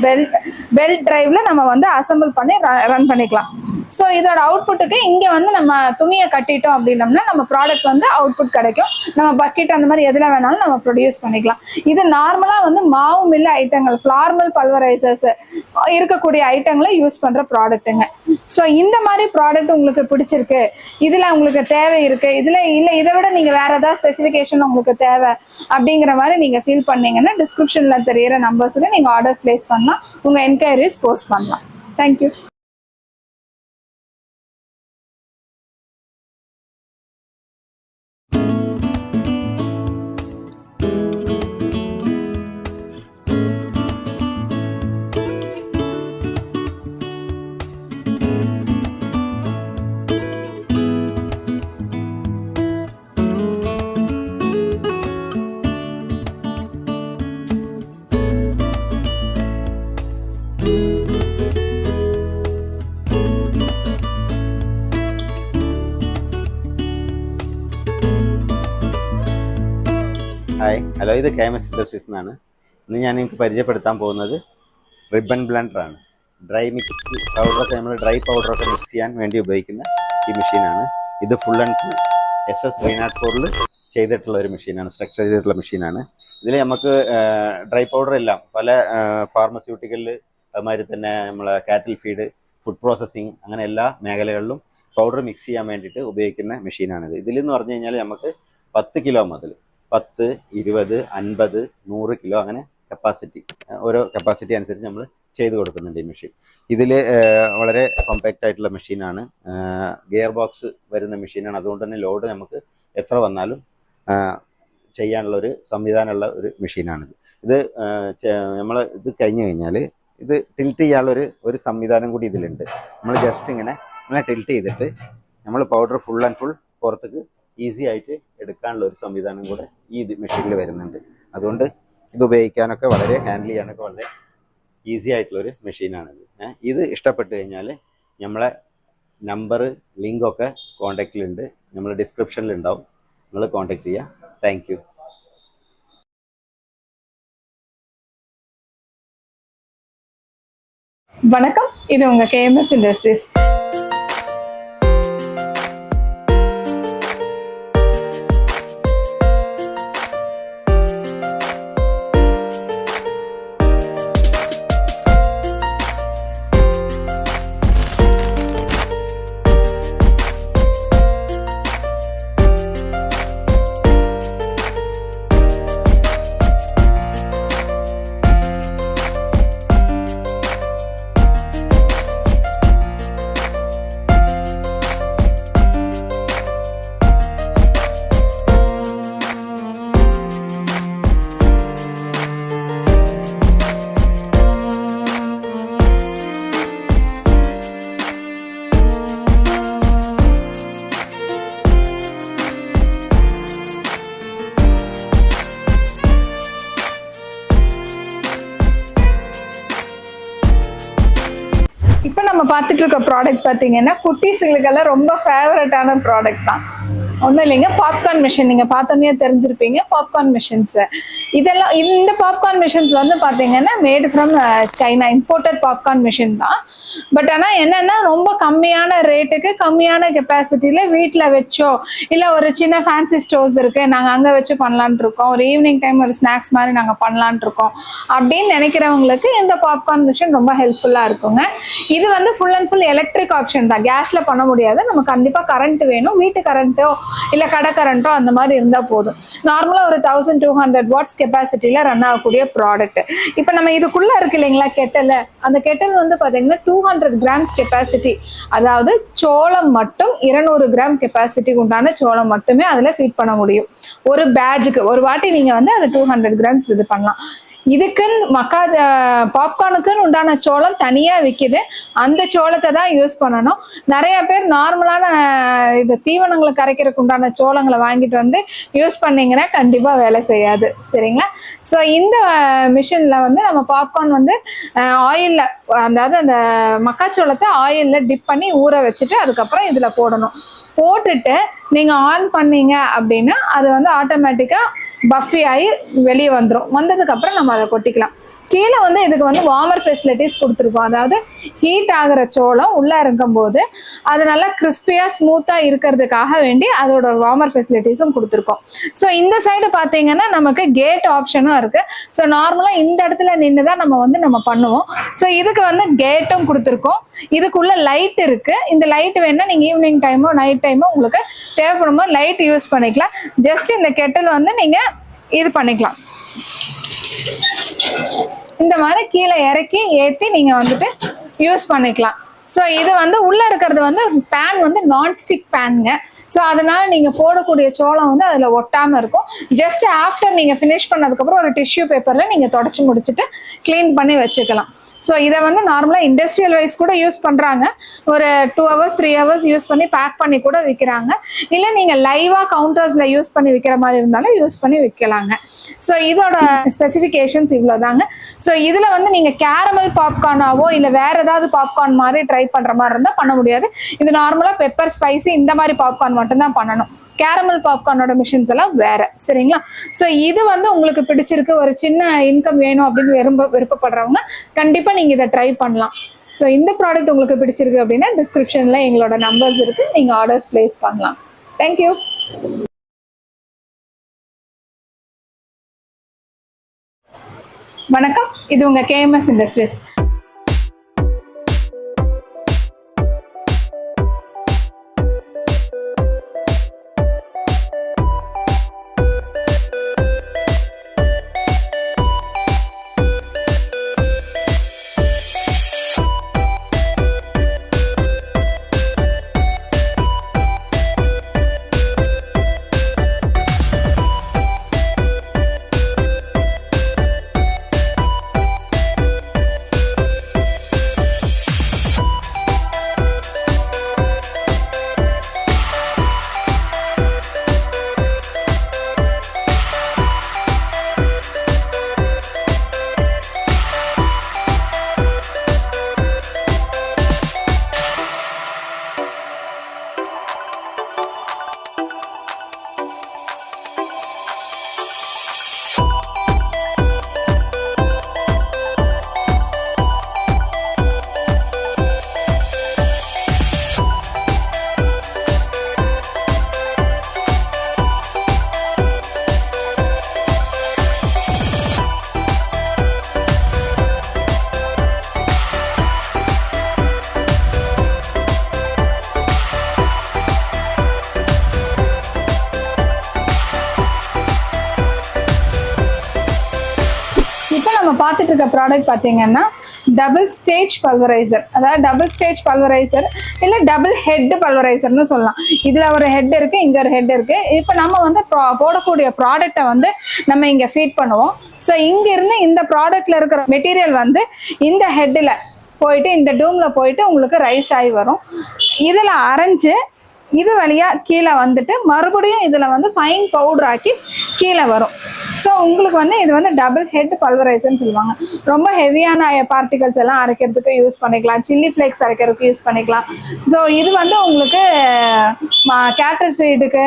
பெல்ட் டிரைவ்ல நம்ம வந்து அசம்பிள் பண்ணி ரன் பண்ணிக்கலாம். ஸோ இதோட அவுட்புட்டுக்கு இங்கே வந்து நம்ம துணியை கட்டிட்டோம் அப்படின்னம்னா நம்ம ப்ராடக்ட் வந்து அவுட்புட் கிடைக்கும். நம்ம பக்கெட் அந்த மாதிரி எதில் வேணாலும் நம்ம ப்ரொடியூஸ் பண்ணிக்கலாம். இது நார்மலாக வந்து மாவு மில்ல ஐட்டங்கள், ஃப்ளார்மல் பல்வரைசர்ஸ் இருக்கக்கூடிய ஐட்டங்களை யூஸ் பண்ணுற ப்ராடக்ட்டுங்க. ஸோ இந்த மாதிரி ப்ராடக்ட் உங்களுக்கு பிடிச்சிருக்கு, இதில் உங்களுக்கு தேவை இருக்குது, இதில் இல்லை இதை விட நீங்கள் வேறு ஏதாவது ஸ்பெசிஃபிகேஷன் உங்களுக்கு தேவை அப்படிங்கிற மாதிரி நீங்கள் ஃபீல் பண்ணீங்கன்னா டிஸ்கிரிப்ஷனில் தெரியிற நம்பர்ஸுக்கு நீங்கள் ஆர்டர்ஸ் பிளேஸ் பண்ணலாம், உங்கள் என்கொயரிஸ் போஸ்ட் பண்ணலாம். தேங்க்யூ. ഹായ് ഹലോ, ഇത് KMS ഇൻഡസ്ട്രീസ് എന്നാണ്. ഇന്ന് ഞാൻ നിങ്ങൾക്ക് പരിചയപ്പെടുത്താൻ പോകുന്നത് റിബൺ ബ്ലെൻഡറാണ്. ഡ്രൈ മിക്സ് പൗഡറൊക്കെ, നമ്മൾ ഡ്രൈ പൗഡറൊക്കെ മിക്സ് ചെയ്യാൻ വേണ്ടി ഉപയോഗിക്കുന്ന ഈ മെഷീനാണ്. ഇത് ഫുൾ ആൻഡ് ഫുൾ SS 304 ചെയ്തിട്ടുള്ള ഒരു മെഷീനാണ്, സ്ട്രക്ചർ ചെയ്തിട്ടുള്ള മെഷീനാണ്. ഇതിൽ നമുക്ക് ഡ്രൈ പൗഡർ എല്ലാം പല ഫാർമസ്യൂട്ടിക്കലിൽ അതുമാതിരി തന്നെ നമ്മളെ കാറ്റിൽ ഫീഡ്, ഫുഡ് പ്രോസസ്സിങ്, അങ്ങനെ എല്ലാ മേഖലകളിലും പൗഡർ മിക്സ് ചെയ്യാൻ വേണ്ടിയിട്ട് ഉപയോഗിക്കുന്ന മെഷീനാണിത്. ഇതിലെന്ന് പറഞ്ഞു കഴിഞ്ഞാൽ നമുക്ക് 10 കിലോ മുതൽ 10, 20, 50, 100 കിലോ അങ്ങനെ കപ്പാസിറ്റി, ഓരോ കപ്പാസിറ്റി അനുസരിച്ച് നമ്മൾ ചെയ്ത് കൊടുക്കുന്നുണ്ട് ഈ മെഷീൻ. ഇതിൽ വളരെ കോമ്പാക്റ്റ് ആയിട്ടുള്ള മെഷീനാണ്, ഗിയർ ബോക്സ് വരുന്ന മെഷീനാണ്. അതുകൊണ്ട് തന്നെ ലോഡ് നമുക്ക് എത്ര വന്നാലും ചെയ്യാനുള്ള ഒരു സംവിധാനമുള്ള ഒരു മെഷീനാണിത്. ഇത് നമ്മൾ ഇത് കഴിഞ്ഞ് കഴിഞ്ഞാൽ ഇത് ടിൽറ്റ് ചെയ്യാനുള്ള ഒരു സംവിധാനം കൂടി ഇതിലുണ്ട്. നമ്മൾ ജസ്റ്റ് ഇങ്ങനെ ടിൽറ്റ് ചെയ്തിട്ട് നമ്മൾ പൗഡർ ഫുൾ ആൻഡ് ഫുൾ പുറത്തേക്ക് ഈസി ആയിട്ട് എടുക്കാനുള്ള ഒരു സംവിധാനം കൂടെ ഈ മെഷീനിൽ വരുന്നുണ്ട്. അതുകൊണ്ട് ഇത് ഉപയോഗിക്കാനൊക്കെ വളരെ ഹാൻഡിൽ ചെയ്യാനൊക്കെ വളരെ ഈസി ആയിട്ടുള്ളൊരു മെഷീനാണിത്. ഇത് ഇഷ്ടപ്പെട്ട് കഴിഞ്ഞാൽ നമ്മളെ നമ്പർ, ലിങ്കൊക്കെ കോൺടാക്റ്റിലുണ്ട്, നമ്മൾ ഡിസ്ക്രിപ്ഷനിൽ ഉണ്ടാവും, നിങ്ങൾ കോൺടാക്ട് ചെയ്യുക. Thank you. வணக்கம், இது உங்க KMS இண்டஸ்ட்ரீஸ். இப்போ நம்ம பார்த்துட்டு இருக்க ப்ராடக்ட் பார்த்தீங்கன்னா குட்டீஸுகளுக்கெல்லாம் ரொம்ப ஃபேவரட்டான ப்ராடக்ட் தான். ஒன்றும் இல்லைங்க, பாப்கார்ன் மிஷின். நீங்கள் பார்த்தோன்னே தெரிஞ்சிருப்பீங்க பாப்கார்ன் மிஷின்ஸ். இதெல்லாம் இந்த பாப்கார்ன் மிஷின்ஸ் வந்து பார்த்தீங்கன்னா made from China, imported popcorn machine தான். பட் ஆனால் என்னென்னா ரொம்ப கம்மியான ரேட்டுக்கு, கம்மியான கெப்பாசிட்டியில் வீட்டில் வச்சோ இல்லை ஒரு சின்ன ஃபேன்சி ஸ்டோர்ஸ் இருக்குது, நாங்கள் அங்கே வச்சு பண்ணலான்ட்டு இருக்கோம், ஒரு ஈவினிங் டைம் ஒரு ஸ்நாக்ஸ் மாதிரி நாங்கள் பண்ணலான்ட்டு இருக்கோம் அப்படின்னு நினைக்கிறவங்களுக்கு இந்த பாப்கார்ன் மிஷின் ரொம்ப ஹெல்ப்ஃபுல்லாக இருக்குங்க. இது வந்து full and full electric option தான், கேஸில் பண்ண முடியாது. நம்ம கண்டிப்பாக கரண்ட் வேணும், வீட்டு கரண்ட்டோ இல்லை கடை கரண்ட்டோ அந்த மாதிரி இருந்தால் போதும். நார்மலாக ஒரு 1200 வாட்ஸ் கெப்பாசிட்டியில் ரன் ஆகக்கூடிய ப்ராடக்ட். இப்போ நம்ம இதுக்குள்ளே இருக்கு இல்லைங்களா கெட்டல், அந்த கெட்டல் வந்து பார்த்தீங்கன்னா 200 கிராம்ஸ் கெப்பாசிட்டி, அதாவது சோளம் மட்டும் 200 கிராம் கெப்பாசிட்டி உண்டான சோளம் மட்டுமே அதில் ஃபீட் பண்ண முடியும். ஒரு பேட்சுக்கு ஒரு வாட்டி நீங்கள் வந்து அதை 200 கிராம்ஸ் இது பண்ணலாம். இதுக்குன்னு பாப்கார்னுக்குன்னு உண்டான சோளம் தனியா விற்கிது. அந்த சோளத்தை தான் யூஸ் பண்ணணும். நிறைய பேர் நார்மலான இது தீவனங்களுக்கு கரைக்கிறதுக்கு உண்டான சோளங்களை வாங்கிட்டு வந்து யூஸ் பண்ணீங்கன்னா கண்டிப்பா வேலை செய்யாது. சரிங்களா? ஸோ இந்த மிஷின்ல வந்து நம்ம பாப்கார்ன் வந்து ஆயில்ல, அதாவது அந்த மக்காச்சோளத்தை ஆயில்ல டிப் பண்ணி ஊற வச்சுட்டு அதுக்கப்புறம் இதுல போடணும். போட்டுட்டு நீங்க ஆன் பண்ணீங்க அப்படின்னா அது வந்து ஆட்டோமேட்டிக்கா பஃபி ஆகி வெளியே வந்துடும். வந்ததுக்கு அப்புறம் நம்ம அதை கொட்டிக்கலாம். கீழே வந்து இதுக்கு வந்து வார்மர் ஃபெசிலிட்டிஸ் கொடுத்துருக்கோம். அதாவது ஹீட் ஆகிற சோளம் உள்ள இருக்கும் போது அது நல்லா கிறிஸ்பியா ஸ்மூத்தா இருக்கிறதுக்காக வேண்டி அதோட வார்மர் ஃபெசிலிட்டிஸும் கொடுத்துருக்கோம். ஸோ இந்த சைடு பார்த்தீங்கன்னா நமக்கு கேட் ஆப்ஷனும் இருக்கு. ஸோ நார்மலா இந்த இடத்துல நின்று தான் நம்ம பண்ணுவோம். ஸோ இதுக்கு வந்து கேட்டும் கொடுத்துருக்கோம். இதுக்குள்ள லைட் இருக்கு. இந்த லைட் வேணா நீங்க ஈவினிங் டைமோ நைட் டைமோ உங்களுக்கு தேவைப்படுமோ லைட் யூஸ் பண்ணிக்கலாம். ஜஸ்ட் இந்த கெட்டில் வந்து நீங்க இது பண்ணிக்கலாம். இந்த மாதிரி கீழே இறக்கி ஏற்றி நீங்க வந்துட்டு யூஸ் பண்ணிக்கலாம். ஸோ இது வந்து உள்ள இருக்கிறது வந்து பேன் வந்து நான்ஸ்டிக் பேனுங்க. ஸோ அதனால நீங்க போடக்கூடிய சோளம் வந்து அதுல ஒட்டாம இருக்கும். ஜஸ்ட் ஆஃப்டர் நீங்க ஃபினிஷ் பண்ணதுக்கப்புறம் ஒரு டிஷ்யூ பேப்பர்ல நீங்க தொடச்சி முடிச்சுட்டு கிளீன் பண்ணி வச்சுக்கலாம். ஸோ இதை வந்து நார்மலாக இண்டஸ்ட்ரியல் வைஸ் கூட யூஸ் பண்ணுறாங்க. ஒரு 2 hours 3 hours யூஸ் பண்ணி பேக் பண்ணி கூட விற்கிறாங்க. இல்லை நீங்கள் லைவாக கவுண்டர்ஸில் யூஸ் பண்ணி விற்கிற மாதிரி இருந்தாலும் யூஸ் பண்ணி விற்கலாங்க. ஸோ இதோட ஸ்பெசிஃபிகேஷன்ஸ் இவ்வளோதாங்க. ஸோ இதில் வந்து நீங்கள் கேரமல் பாப்கார்னாவோ இல்லை வேற ஏதாவது பாப்கார்ன் மாதிரி ட்ரை பண்ணுற மாதிரி இருந்தால் பண்ண முடியாது. இது நார்மலாக பெப்பர் ஸ்பைசி இந்த மாதிரி பாப்கார்ன் மட்டும்தான் பண்ணணும். கேரமல் பாப்கார்னோட மிஷின்ஸ் எல்லாம் வேற. சரிங்களா? ஸோ இது வந்து உங்களுக்கு பிடிச்சிருக்கு, ஒரு சின்ன இன்கம் வேணும் அப்படின்னு விருப்பப்படுறவங்க கண்டிப்பா நீங்க இதை ட்ரை பண்ணலாம். ஸோ இந்த ப்ராடக்ட் உங்களுக்கு பிடிச்சிருக்கு அப்படின்னா டிஸ்கிரிப்ஷன்ல எங்களோட நம்பர்ஸ் இருக்கு, நீங்க ஆர்டர்ஸ் பிளேஸ் பண்ணலாம். தேங்க்யூ. வணக்கம், இது உங்க KMS இண்டஸ்ட்ரீஸ். பார்த்துட்டு இருக்க ப்ராடக்ட் பார்த்தீங்கன்னா டபுள் ஸ்டேஜ் பல்வரைசர். அதாவது டபுள் ஸ்டேஜ் பல்வரைசர் இல்லை டபுள் ஹெட் பல்வரைசர்னு சொல்லலாம். இதுல ஒரு ஹெட் இருக்கு, இங்க ஒரு ஹெட் இருக்கு. இப்போ நம்ம வந்து போடக்கூடிய ப்ராடக்டை வந்து நம்ம இங்க ஃபீட் பண்ணுவோம். ஸோ இங்க இருந்து இந்த ப்ராடக்ட்ல இருக்கிற மெட்டீரியல் வந்து இந்த ஹெட்டில் போயிட்டு இந்த டூம்ல போயிட்டு உங்களுக்கு ரைஸ் ஆகி வரும். இதுல அரைஞ்சு இது வழியா கீழே வந்துட்டு மறுபடியும் இதுல வந்து ஃபைன் பவுடர் ஆக்கி கீழே வரும். ஸோ உங்களுக்கு வந்து இது வந்து டபுள் ஹெட் பல்வரைசர்னு சொல்லுவாங்க. ரொம்ப ஹெவியான பார்ட்டிகல்ஸ் எல்லாம் அரைக்கிறதுக்கு யூஸ் பண்ணிக்கலாம், சில்லி ஃப்ளேக்ஸ் அரைக்கிறதுக்கு யூஸ் பண்ணிக்கலாம். ஸோ இது வந்து உங்களுக்கு கேட்டல் ஃபீடுக்கு,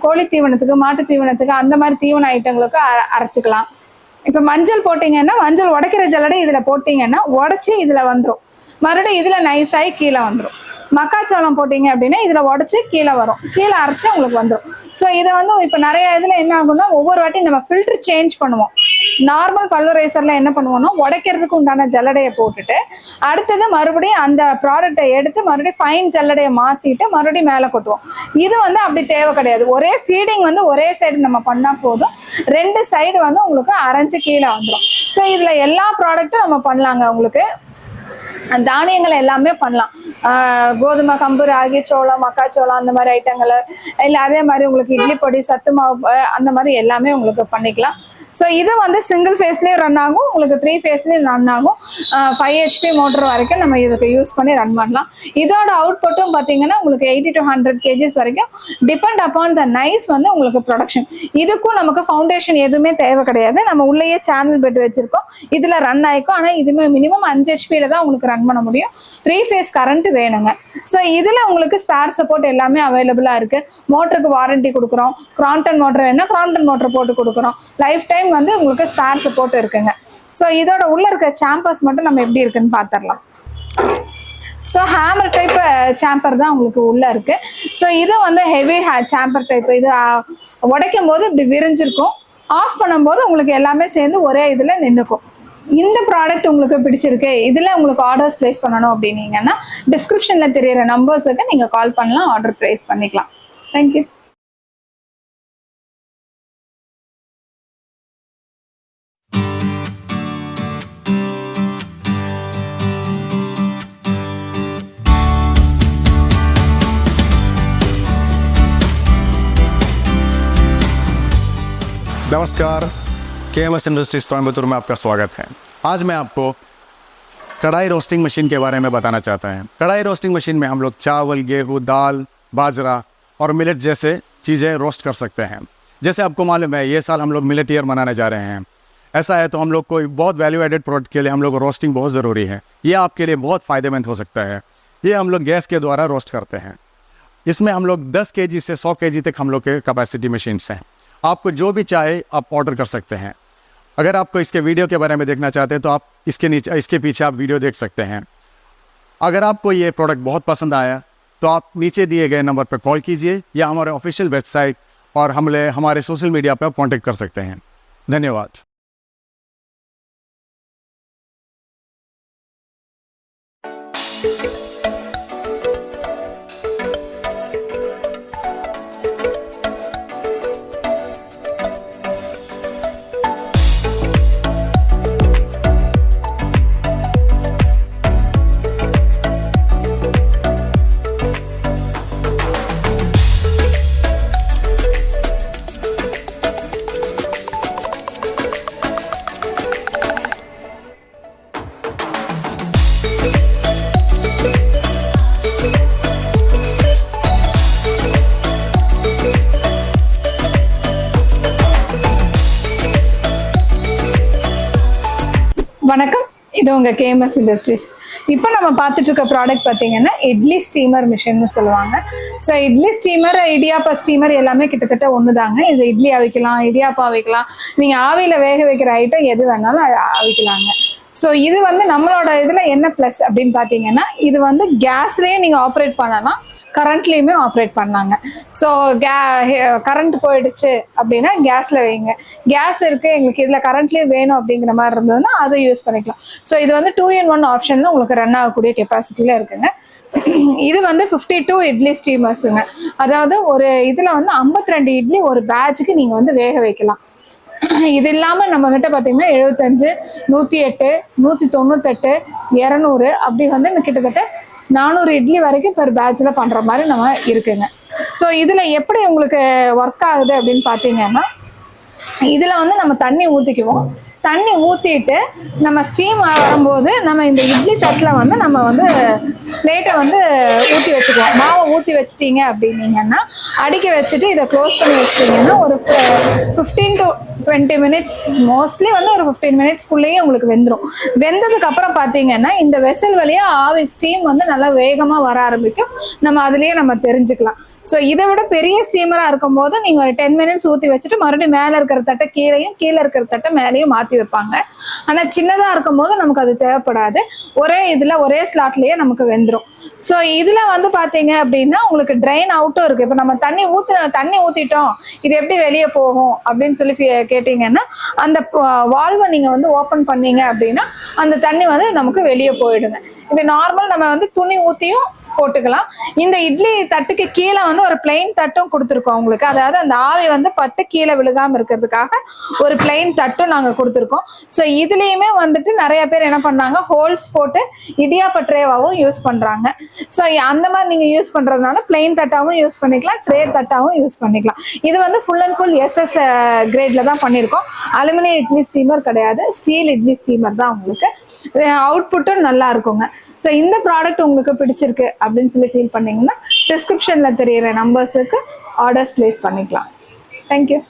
கோழி தீவனத்துக்கு, மாட்டு தீவனத்துக்கு, அந்த மாதிரி தீவன ஐட்டங்களுக்கு அரைச்சிக்கலாம். இப்போ மஞ்சள் போட்டிங்கன்னா மஞ்சள் உடைக்கிற ஜல்லடை இதில் போட்டிங்கன்னா உடச்சி இதில் வந்துடும், மறுபடியும் இதில் நைஸாகி கீழே வந்துடும். மக்காச்சோளம் போட்டிங்க அப்படின்னா இதில் உடச்சி கீழே வரும், கீழே அரைச்சி உங்களுக்கு வந்துடும். ஸோ இதை வந்து இப்போ நிறைய இதில் என்ன ஆகும்னா ஒவ்வொரு வாட்டி நம்ம ஃபில்டர் சேஞ்ச் பண்ணுவோம். நார்மல் பல்வரைசரில் என்ன பண்ணுவோம்னா உடைக்கிறதுக்கு உண்டான ஜல்லடையை போட்டுட்டு அடுத்தது மறுபடியும் அந்த ப்ராடக்டை எடுத்து மறுபடியும் ஃபைன் ஜல்லடையை மாற்றிட்டு மறுபடியும் மேலே கொட்டுவோம். இது வந்து அப்படி தேவை கிடையாது. ஒரே ஃபீடிங் வந்து ஒரே சைடு நம்ம பண்ணால் போதும், 2 சைடு வந்து உங்களுக்கு அரைஞ்சு கீழே வந்துடும். ஸோ இதில் எல்லா ப்ராடக்ட்டும் நம்ம பண்ணலாங்க. உங்களுக்கு தானியங்களை எல்லாமே பண்ணலாம். கோதுமை, கம்பு, ராகி, சோளம், மக்காச்சோளம் அந்த மாதிரி ஐட்டங்களை இல்லை அதே மாதிரி உங்களுக்கு இட்லி பொடி, சத்து மாவு அந்த மாதிரி எல்லாமே உங்களுக்கு பண்ணிக்கலாம். ஸோ இது வந்து சிங்கிள் ஃபேஸ்லேயும் ரன் ஆகும், உங்களுக்கு 3 ஃபேஸ்லேயும் ரன் ஆகும். 5 HP மோட்டர் வரைக்கும் நம்ம இதுக்கு யூஸ் பண்ணி ரன் பண்ணலாம். இதோட அவுட்புட்டும் பார்த்தீங்கன்னா உங்களுக்கு 80 to 100 kgs வரைக்கும் டிபெண்ட் அப்பான் த நைஸ் வந்து உங்களுக்கு ப்ரொடக்ஷன். இதுக்கும் நமக்கு ஃபவுண்டேஷன் எதுவுமே தேவை கிடையாது. நம்ம உள்ளேயே சேனல் பெட் வச்சிருக்கோம், இதில் ரன் ஆகிக்கும். ஆனால் இதுமே மினிமம் 5 HPயில் தான் உங்களுக்கு ரன் பண்ண முடியும். 3 ஃபேஸ் கரண்ட் வேணுங்க. ஸோ இதில் உங்களுக்கு ஸ்பேர் சப்போர்ட் எல்லாமே அவைலபிளாக இருக்குது. மோட்டருக்கு வாரண்டி கொடுக்குறோம். கிராம்ப்டன் மோட்டர் வேணால் கிராம்ப்டன் மோட்டர் போட்டு கொடுக்குறோம். லைஃப் டைம் வந்து உங்களுக்கு ஸ்பேர் சப்போர்ட் இருக்குங்க. ஸோ இதோட உள்ள இருக்க சாம்பர்ஸ் மட்டும் நம்ம எப்படி இருக்குன்னு பார்த்துடலாம். ஸோ ஹேமர் டைப் சாம்பர் தான் உங்களுக்கு உள்ள இருக்கு. ஸோ இது வந்து ஹெவி சாம்பர் டைப். இது உடைக்கும் போது இப்படி விரிஞ்சிருக்கும், ஆஃப் பண்ணும்போது உங்களுக்கு எல்லாமே சேர்ந்து ஒரே இதில் நின்றுக்கும். இந்த ப்ராடக்ட் உங்களுக்கு பிடிச்சிருக்கு, இதில் உங்களுக்கு ஆர்டர்ஸ் பிளேஸ் பண்ணணும் அப்படின்னீங்கன்னா டிஸ்கிரிப்ஷனில் தெரியிற நம்பர்ஸுக்கு நீங்கள் கால் பண்ணலாம், ஆர்டர் பிளேஸ் பண்ணிக்கலாம். தேங்க்யூ. नमस्कार, KMS इंडस्ट्रीज कोयम्बतूर में आपका स्वागत है। आज मैं आपको कढ़ाई रोस्टिंग मशीन के बारे में बताना चाहता हूँ। कढ़ाई रोस्टिंग मशीन में हम लोग चावल, गेहूँ, दाल, बाजरा और मिलेट जैसे चीज़ें रोस्ट कर सकते हैं। जैसे आपको मालूम है ये साल हम लोग मिलेट ईयर मनाने जा रहे हैं। ऐसा है तो हम लोग को बहुत वैल्यू एडेड प्रोडक्ट के लिए हम लोग को रोस्टिंग बहुत ज़रूरी है। ये आपके लिए बहुत फ़ायदेमंद हो सकता है। ये हम लोग गैस के द्वारा रोस्ट करते हैं। इसमें हम लोग 10 kg से 100 kg तक हम लोग के कैपेसिटी मशीन्स हैं। आपको जो भी चाहे आप ऑर्डर कर सकते हैं। अगर आपको इसके वीडियो के बारे में देखना चाहते हैं तो आप इसके पीछे आप वीडियो देख सकते हैं। अगर आपको ये प्रोडक्ट बहुत पसंद आया तो आप नीचे दिए गए नंबर पर कॉल कीजिए या हमारे ऑफिशियल वेबसाइट और हमारे सोशल मीडिया पर कॉन्टेक्ट कर सकते हैं। धन्यवाद। வணக்கம், இது உங்கள் KMS இண்டஸ்ட்ரீஸ். இப்போ நம்ம பார்த்துட்டு இருக்க ப்ராடக்ட் பார்த்தீங்கன்னா இட்லி ஸ்டீமர் மிஷின்னு சொல்லுவாங்க. So idli steamer, Idiyappa steamer எல்லாமே கிட்டத்தட்ட ஒன்று தாங்க. இது இட்லி அவிக்கலாம், இடியாப்பா அவிக்கலாம், நீங்கள் ஆவியில் வேக வைக்கிற ஐட்டம் எது வேணாலும் அவிக்கலாங்க. ஸோ இது வந்து நம்மளோட இதில் என்ன ப்ளஸ் அப்படின்னு பார்த்தீங்கன்னா, இது வந்து கேஸ்லேயே நீங்கள் ஆப்ரேட் பண்ணலாம், கரண்ட்லேயுமே ஆப்ரேட் பண்ணாங்க. ஸோ கரண்ட் போயிடுச்சு அப்படின்னா கேஸில் வைங்க, கேஸ் இருக்குது எங்களுக்கு இதில் கரண்ட்லேயே வேணும் அப்படிங்கிற மாதிரி இருந்ததுன்னா அதை யூஸ் பண்ணிக்கலாம். ஸோ இது வந்து 2-in-1 ஆப்ஷனில் உங்களுக்கு ரன் ஆகக்கூடிய கெப்பாசிட்டியில் இருக்குங்க. இது வந்து 52 இட்லி ஸ்டீமர்ஸுங்க. அதாவது ஒரு இதில் வந்து 52 இட்லி ஒரு பேட்சுக்கு நீங்கள் வந்து வேக வைக்கலாம். இது இல்லாமல் நம்ம கிட்ட பார்த்தீங்கன்னா 75, 108, 198, 200 அப்படி வந்து கிட்டத்தட்ட 400 இட்லி வரைக்கும் பெர் பேட்சில் பண்ணுற மாதிரி நம்ம இருக்குங்க. ஸோ இதில் எப்படி உங்களுக்கு ஒர்க் ஆகுது அப்படின்னு பார்த்தீங்கன்னா, இதில் வந்து நம்ம தண்ணி ஊற்றிக்குவோம். தண்ணி ஊற்றிட்டு நம்ம ஸ்டீம் வரும்போது நம்ம இந்த இட்லி தட்டில் வந்து நம்ம வந்து பிளேட்டை வந்து ஊற்றி வச்சுக்குவோம். மாவை ஊற்றி வச்சிட்டிங்க அப்படின்னீங்கன்னா அடிக்க வச்சுட்டு இதை க்ளோஸ் பண்ணி வச்சிட்டிங்கன்னா ஒரு 15 to 20 minutes, மோஸ்ட்லி வந்து ஒரு 15 minutesக்குள்ளேயே உங்களுக்கு வெந்துடும். வெந்ததுக்கப்புறம் பார்த்தீங்கன்னா இந்த வெசல் வழியாக ஆவி ஸ்டீம் வந்து நல்லா வேகமாக வர ஆரம்பிக்கும். நம்ம அதுலேயே நம்ம தெரிஞ்சுக்கலாம். ஸோ இதை விட பெரிய ஸ்டீமராக இருக்கும்போது நீங்கள் ஒரு 10 minutes ஊற்றி வச்சுட்டு மறுபடியும் மேலே இருக்கிற தட்டை கீழேயும், கீழே இருக்கிற தட்டை மேலேயும் மாற்றி வைப்பாங்க. ஆனால் சின்னதாக இருக்கும் போது நமக்கு அது தேவைப்படாது. ஒரே இதில் ஒரே ஸ்லாட்லேயே நமக்கு வெந்துடும். ஸோ இதில் வந்து பார்த்தீங்க அப்படின்னா உங்களுக்கு ட்ரைன் அவுட்டும் இருக்குது. இப்போ நம்ம தண்ணி ஊற்றிட்டோம், இது எப்படி வெளியே போகும் அப்படின்னு சொல்லி கேட்டிங்கன்னா, அந்த வால்வை நீங்கள் வந்து ஓப்பன் பண்ணீங்க அப்படின்னா அந்த தண்ணி வந்து நமக்கு வெளியே போயிடுங்க. இது நார்மல் நம்ம வந்து துணி ஊற்றியும் போட்டுக்கலாம். இந்த இட்லி தட்டுக்கு கீழே வந்து ஒரு பிளெயின் தட்டும் கொடுத்துருக்கோம் உங்களுக்கு. அதாவது அந்த ஆவி வந்து பட்டு கீழே விழுகாம இருக்கிறதுக்காக ஒரு பிளெயின் தட்டும் நாங்க கொடுத்துருக்கோம். ஸோ இதுலயுமே வந்துட்டு நிறைய பேர் என்ன பண்ணாங்க, ஹோல்ஸ் போட்டு இடியாப்ப ட்ரேவாவும் யூஸ் பண்றாங்க. ஸோ அந்த மாதிரி நீங்க யூஸ் பண்றதுனால பிளெயின் தட்டாவும் யூஸ் பண்ணிக்கலாம், ட்ரே தட்டாவும் யூஸ் பண்ணிக்கலாம். இது வந்து ஃபுல் அண்ட் ஃபுல் SS கிரேட்ல தான் பண்ணியிருக்கோம். அலுமினியம் இட்லி ஸ்டீமர் கிடையாது, ஸ்டீல் இட்லி ஸ்டீமர் தான். உங்களுக்கு அவுட்புட்டும் நல்லா இருக்குங்க. ஸோ இந்த ப்ராடக்ட் உங்களுக்கு பிடிச்சிருக்கு அப்படின்னு சொல்லி ஃபீல் பண்ணீங்கன்னா டிஸ்கிரிப்ஷன்ல தெரியிற நம்பர்ஸுக்கு ஆர்டர்ஸ் பிளேஸ் பண்ணிக்கலாம். தேங்க்யூ.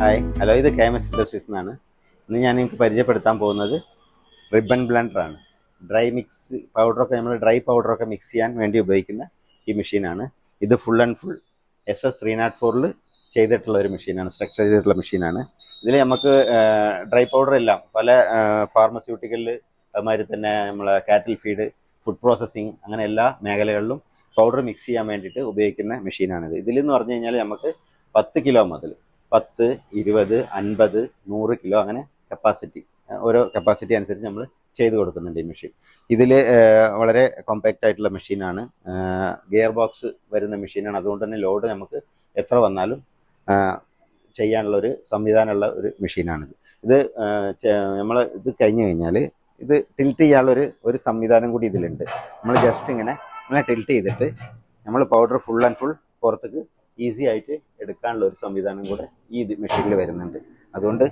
ഹായ് ഹലോ, ഇത് KMS ഇൻഡസ്ട്രീസ് എന്നാണ്. ഇന്ന് ഞാൻ നിങ്ങൾക്ക് പരിചയപ്പെടുത്താൻ പോകുന്നത് റിബൺ ബ്ലെൻഡറാണ്. ഡ്രൈ മിക്സ് പൗഡറൊക്കെ നമ്മൾ ഡ്രൈ പൗഡറൊക്കെ മിക്സ് ചെയ്യാൻ വേണ്ടി ഉപയോഗിക്കുന്ന ഈ മെഷീനാണ്. ഇത് ഫുൾ ആൻഡ് ഫുൾ SS 304 ചെയ്തിട്ടുള്ള ഒരു മെഷീനാണ്, സ്ട്രക്ചർ ചെയ്തിട്ടുള്ള മെഷീനാണ്. ഇതിൽ നമുക്ക് ഡ്രൈ പൗഡർ എല്ലാം പല ഫാർമസ്യൂട്ടിക്കലിൽ അതുമാതിരി തന്നെ നമ്മളെ കാറ്റിൽ ഫീഡ്, ഫുഡ് പ്രോസസ്സിങ് അങ്ങനെ എല്ലാ മേഖലകളിലും പൗഡർ മിക്സ് ചെയ്യാൻ വേണ്ടിയിട്ട് ഉപയോഗിക്കുന്ന മെഷീനാണിത്. ഇതിലെന്ന് പറഞ്ഞു കഴിഞ്ഞാൽ നമുക്ക് 10 കിലോ മുതൽ 10, 20, 50, 100 കിലോ അങ്ങനെ കപ്പാസിറ്റി, ഓരോ കപ്പാസിറ്റി അനുസരിച്ച് നമ്മൾ ചെയ്ത് കൊടുക്കുന്നുണ്ട് ഈ മെഷീൻ. ഇതിൽ വളരെ കോമ്പാക്റ്റ് ആയിട്ടുള്ള മെഷീനാണ്, ഗിയർ ബോക്സ് വരുന്ന മെഷീനാണ്. അതുകൊണ്ട് തന്നെ ലോഡ് നമുക്ക് എത്ര വന്നാലും ചെയ്യാനുള്ള ഒരു സംവിധാനമുള്ള ഒരു മെഷീനാണിത്. ഇത് നമ്മൾ ഇത് കഴിഞ്ഞ് കഴിഞ്ഞാൽ ഇത് ടിൽറ്റ് ചെയ്യാനുള്ള ഒരു സംവിധാനം കൂടി ഇതിലുണ്ട്. നമ്മൾ ജസ്റ്റ് ഇങ്ങനെ ടിൽറ്റ് ചെയ്തിട്ട് നമ്മൾ പൗഡർ ഫുൾ ആൻഡ് ഫുൾ പുറത്തേക്ക് ഈസി ആയിട്ട് എടുക്കാനുള്ള ഒരു സംവിധാനം കൂടെ ഈ മെഷീനിൽ വരുന്നുണ്ട്. അതുകൊണ്ട്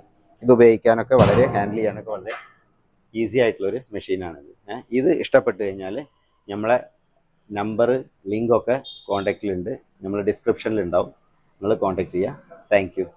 ഇത് ഉപയോഗിക്കാനൊക്കെ വളരെ ഹാൻഡിൽ ചെയ്യാനൊക്കെ വളരെ ഈസി ആയിട്ടുള്ളൊരു മെഷീനാണിത്. ഇത് ഇഷ്ടപ്പെട്ട് കഴിഞ്ഞാൽ നമ്മളെ നമ്പർ ലിങ്കൊക്കെ കോൺടാക്റ്റിലുണ്ട്, നമ്മൾ ഡിസ്ക്രിപ്ഷനിൽ ഉണ്ടാവും, നിങ്ങൾ കോൺടാക്ട് ചെയ്യുക. Thank you.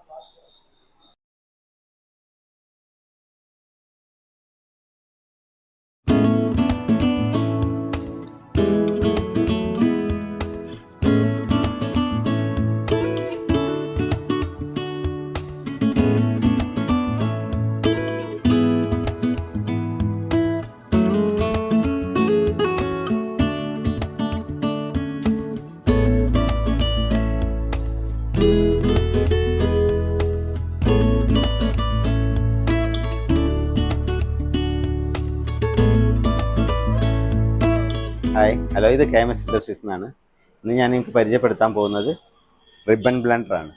ഹായ് ഹലോ, ഇത് KMS ഇൻഡസ്ട്രീസ് എന്നാണ്. ഇന്ന് ഞാൻ നിങ്ങൾക്ക് പരിചയപ്പെടുത്താൻ പോകുന്നത് റിബൺ ബ്ലെൻഡറാണ്.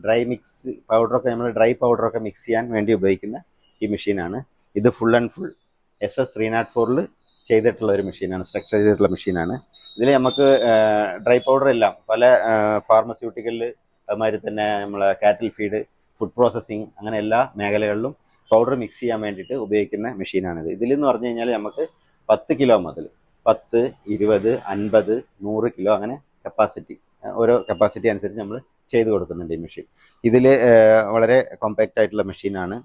ഡ്രൈ മിക്സ് പൗഡറൊക്കെ നമ്മൾ ഡ്രൈ പൗഡറൊക്കെ മിക്സ് ചെയ്യാൻ വേണ്ടി ഉപയോഗിക്കുന്ന ഈ മെഷീനാണ്. ഇത് ഫുൾ ആൻഡ് ഫുൾ SS 304 ചെയ്തിട്ടുള്ള ഒരു മെഷീനാണ്, സ്ട്രക്ചർ ചെയ്തിട്ടുള്ള മെഷീനാണ്. ഇതിൽ നമുക്ക് ഡ്രൈ പൗഡർ എല്ലാം പല ഫാർമസ്യൂട്ടിക്കലിൽ അതുമാതിരി തന്നെ നമ്മളെ കാറ്റിൽ ഫീഡ്, ഫുഡ് പ്രോസസ്സിങ് അങ്ങനെ എല്ലാ മേഖലകളിലും പൗഡർ മിക്സ് ചെയ്യാൻ വേണ്ടിയിട്ട് ഉപയോഗിക്കുന്ന മെഷീനാണിത്. ഇതിലെന്ന് പറഞ്ഞു കഴിഞ്ഞാൽ നമുക്ക് 10 കിലോ മുതൽ 10, 20, 50, 100 കിലോ അങ്ങനെ കപ്പാസിറ്റി, ഓരോ കപ്പാസിറ്റി അനുസരിച്ച് നമ്മൾ ചെയ്ത് കൊടുക്കുന്നുണ്ട് ഈ മെഷീൻ. ഇതിൽ വളരെ കോമ്പാക്റ്റ് ആയിട്ടുള്ള മെഷീനാണ്,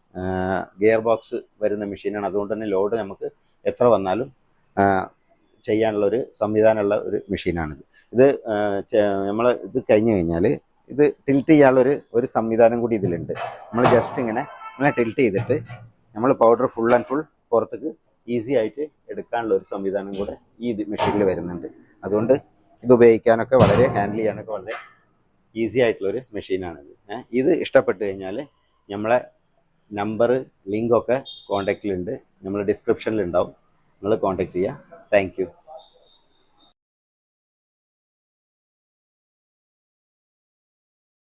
ഗിയർ ബോക്സ് വരുന്ന മെഷീനാണ്. അതുകൊണ്ട് തന്നെ ലോഡ് നമുക്ക് എത്ര വന്നാലും ചെയ്യാനുള്ള ഒരു സംവിധാനമുള്ള ഒരു മെഷീനാണിത്. ഇത് നമ്മൾ ഇത് കഴിഞ്ഞ് കഴിഞ്ഞാൽ ഇത് ടിൽറ്റ് ചെയ്യാനുള്ള ഒരു സംവിധാനം കൂടി ഇതിലുണ്ട്. നമ്മൾ ജസ്റ്റ് ഇങ്ങനെ ടിൽറ്റ് ചെയ്തിട്ട് നമ്മൾ പൗഡർ ഫുൾ ആൻഡ് ഫുൾ പുറത്തേക്ക് ഈസി ആയിട്ട് എടുക്കാനുള്ള ഒരു സംവിധാനം കൂടെ ഈ മെഷീനിൽ വരുന്നുണ്ട്. അതുകൊണ്ട് ഇത് ഉപയോഗിക്കാനൊക്കെ വളരെ ഹാൻഡിൽ ചെയ്യാനൊക്കെ വളരെ ഈസി ആയിട്ടുള്ളൊരു മെഷീനാണിത്. ഇത് ഇഷ്ടപ്പെട്ട് കഴിഞ്ഞാൽ നമ്മളെ നമ്പർ ലിങ്കൊക്കെ കോൺടാക്റ്റിലുണ്ട്, നമ്മൾ ഡിസ്ക്രിപ്ഷനിൽ ഉണ്ടാവും, നിങ്ങൾ കോൺടാക്ട് ചെയ്യുക. Thank you.